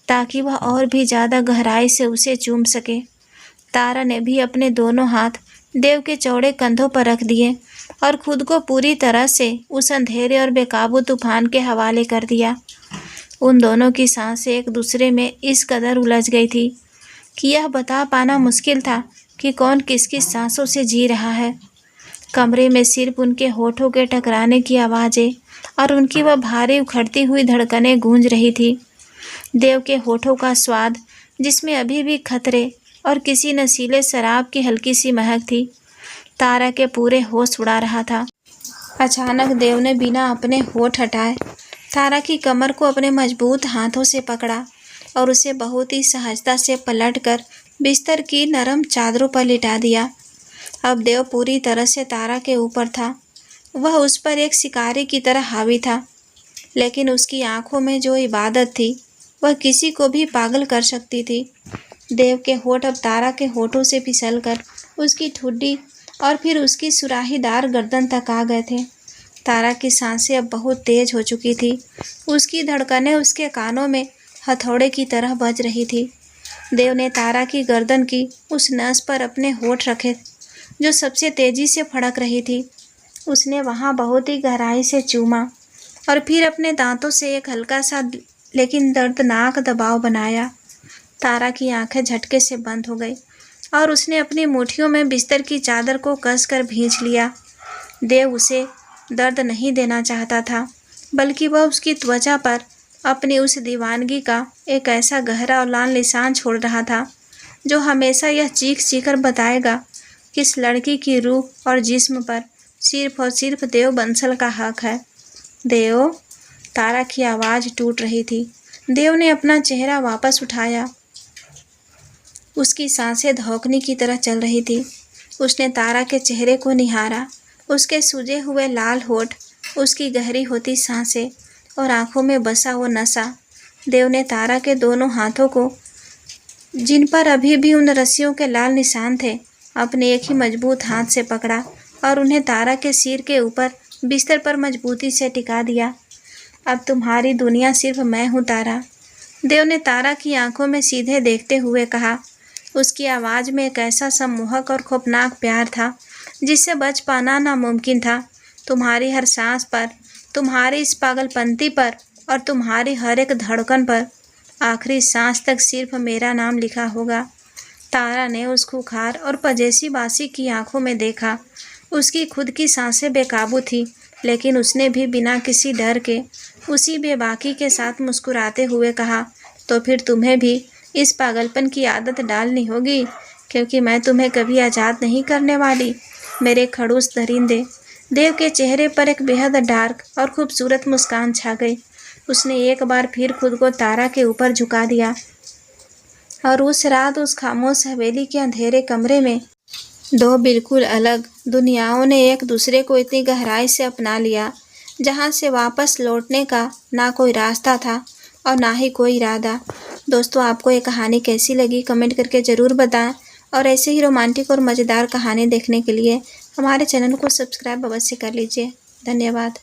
ताकि वह और भी ज़्यादा गहराई से उसे चूम सके। तारा ने भी अपने दोनों हाथ देव के चौड़े कंधों पर रख दिए और खुद को पूरी तरह से उस अंधेरे और बेकाबू तूफान के हवाले कर दिया। उन दोनों की सांसें एक दूसरे में इस कदर उलझ गई थी कि यह बता पाना मुश्किल था कि कौन किसकी सांसों से जी रहा है। कमरे में सिर्फ उनके होठों के टकराने की आवाज़ें और उनकी वह भारी उखड़ती हुई धड़कनें गूंज रही थी। देव के होठों का स्वाद, जिसमें अभी भी खतरे और किसी नशीले शराब की हल्की सी महक थी, तारा के पूरे होश उड़ा रहा था। अचानक देव ने बिना अपने होठ हटाए तारा की कमर को अपने मजबूत हाथों से पकड़ा और उसे बहुत ही सहजता से पलटकर बिस्तर की नरम चादरों पर लिटा दिया। अब देव पूरी तरह से तारा के ऊपर था। वह उस पर एक शिकारी की तरह हावी था, लेकिन उसकी आंखों में जो इबादत थी वह किसी को भी पागल कर सकती थी। देव के होठ अब तारा के होठों से फिसलकर उसकी ठुड्डी और फिर उसकी सुराहीदार गर्दन तक आ गए थे। तारा की सांसें अब बहुत तेज हो चुकी थी। उसकी धड़कनें उसके कानों में हथौड़े की तरह बज रही थी। देव ने तारा की गर्दन की उस नस पर अपने होठ रखे जो सबसे तेजी से फड़क रही थी। उसने वहां बहुत ही गहराई से चूमा और फिर अपने दांतों से एक हल्का सा लेकिन दर्दनाक दबाव बनाया। तारा की आंखें झटके से बंद हो गई और उसने अपनी मुट्ठियों में बिस्तर की चादर को कसकर भींच लिया। देव उसे दर्द नहीं देना चाहता था, बल्कि वह उसकी त्वचा पर अपनी उस दीवानगी का एक ऐसा गहरा और लाल निशान छोड़ रहा था जो हमेशा यह चीख चीखकर बताएगा कि इस लड़की की रूह और जिस्म पर सिर्फ और सिर्फ देव बंसल का हक है। देव, तारा की आवाज़ टूट रही थी। देव ने अपना चेहरा वापस उठाया। उसकी सांसें धौंकने की तरह चल रही थी। उसने तारा के चेहरे को निहारा, उसके सूजे हुए लाल होठ, उसकी गहरी होती सांसें और आंखों में बसा वो नशा। देव ने तारा के दोनों हाथों को, जिन पर अभी भी उन रस्सियों के लाल निशान थे, अपने एक ही मजबूत हाथ से पकड़ा और उन्हें तारा के सिर के ऊपर बिस्तर पर मजबूती से टिका दिया। अब तुम्हारी दुनिया सिर्फ मैं हूँ तारा, देव ने तारा की आंखों में सीधे देखते हुए कहा। उसकी आवाज़ में एक ऐसा सम्मोहक और खौफनाक प्यार था जिससे बच पाना नामुमकिन था। तुम्हारी हर सांस पर, तुम्हारी इस पागलपंती पर और तुम्हारी हर एक धड़कन पर आखिरी सांस तक सिर्फ मेरा नाम लिखा होगा। तारा ने उस खूंखार और पजेसी बासी की आंखों में देखा। उसकी खुद की सांसें बेकाबू थी, लेकिन उसने भी बिना किसी डर के उसी बेबाकी के साथ मुस्कुराते हुए कहा, तो फिर तुम्हें भी इस पागलपन की आदत डालनी होगी, क्योंकि मैं तुम्हें कभी आज़ाद नहीं करने वाली, मेरे खड़ूस दरिंदे। देव के चेहरे पर एक बेहद डार्क और खूबसूरत मुस्कान छा गई। उसने एक बार फिर खुद को तारा के ऊपर झुका दिया और उस रात उस खामोश हवेली के अंधेरे कमरे में दो बिल्कुल अलग दुनियाओं ने एक दूसरे को इतनी गहराई से अपना लिया, जहां से वापस लौटने का ना कोई रास्ता था और ना ही कोई इरादा। दोस्तों, आपको ये कहानी कैसी लगी कमेंट करके ज़रूर बताएं और ऐसे ही रोमांटिक और मज़ेदार कहानी देखने के लिए हमारे चैनल को सब्सक्राइब अवश्य कर लीजिए। धन्यवाद।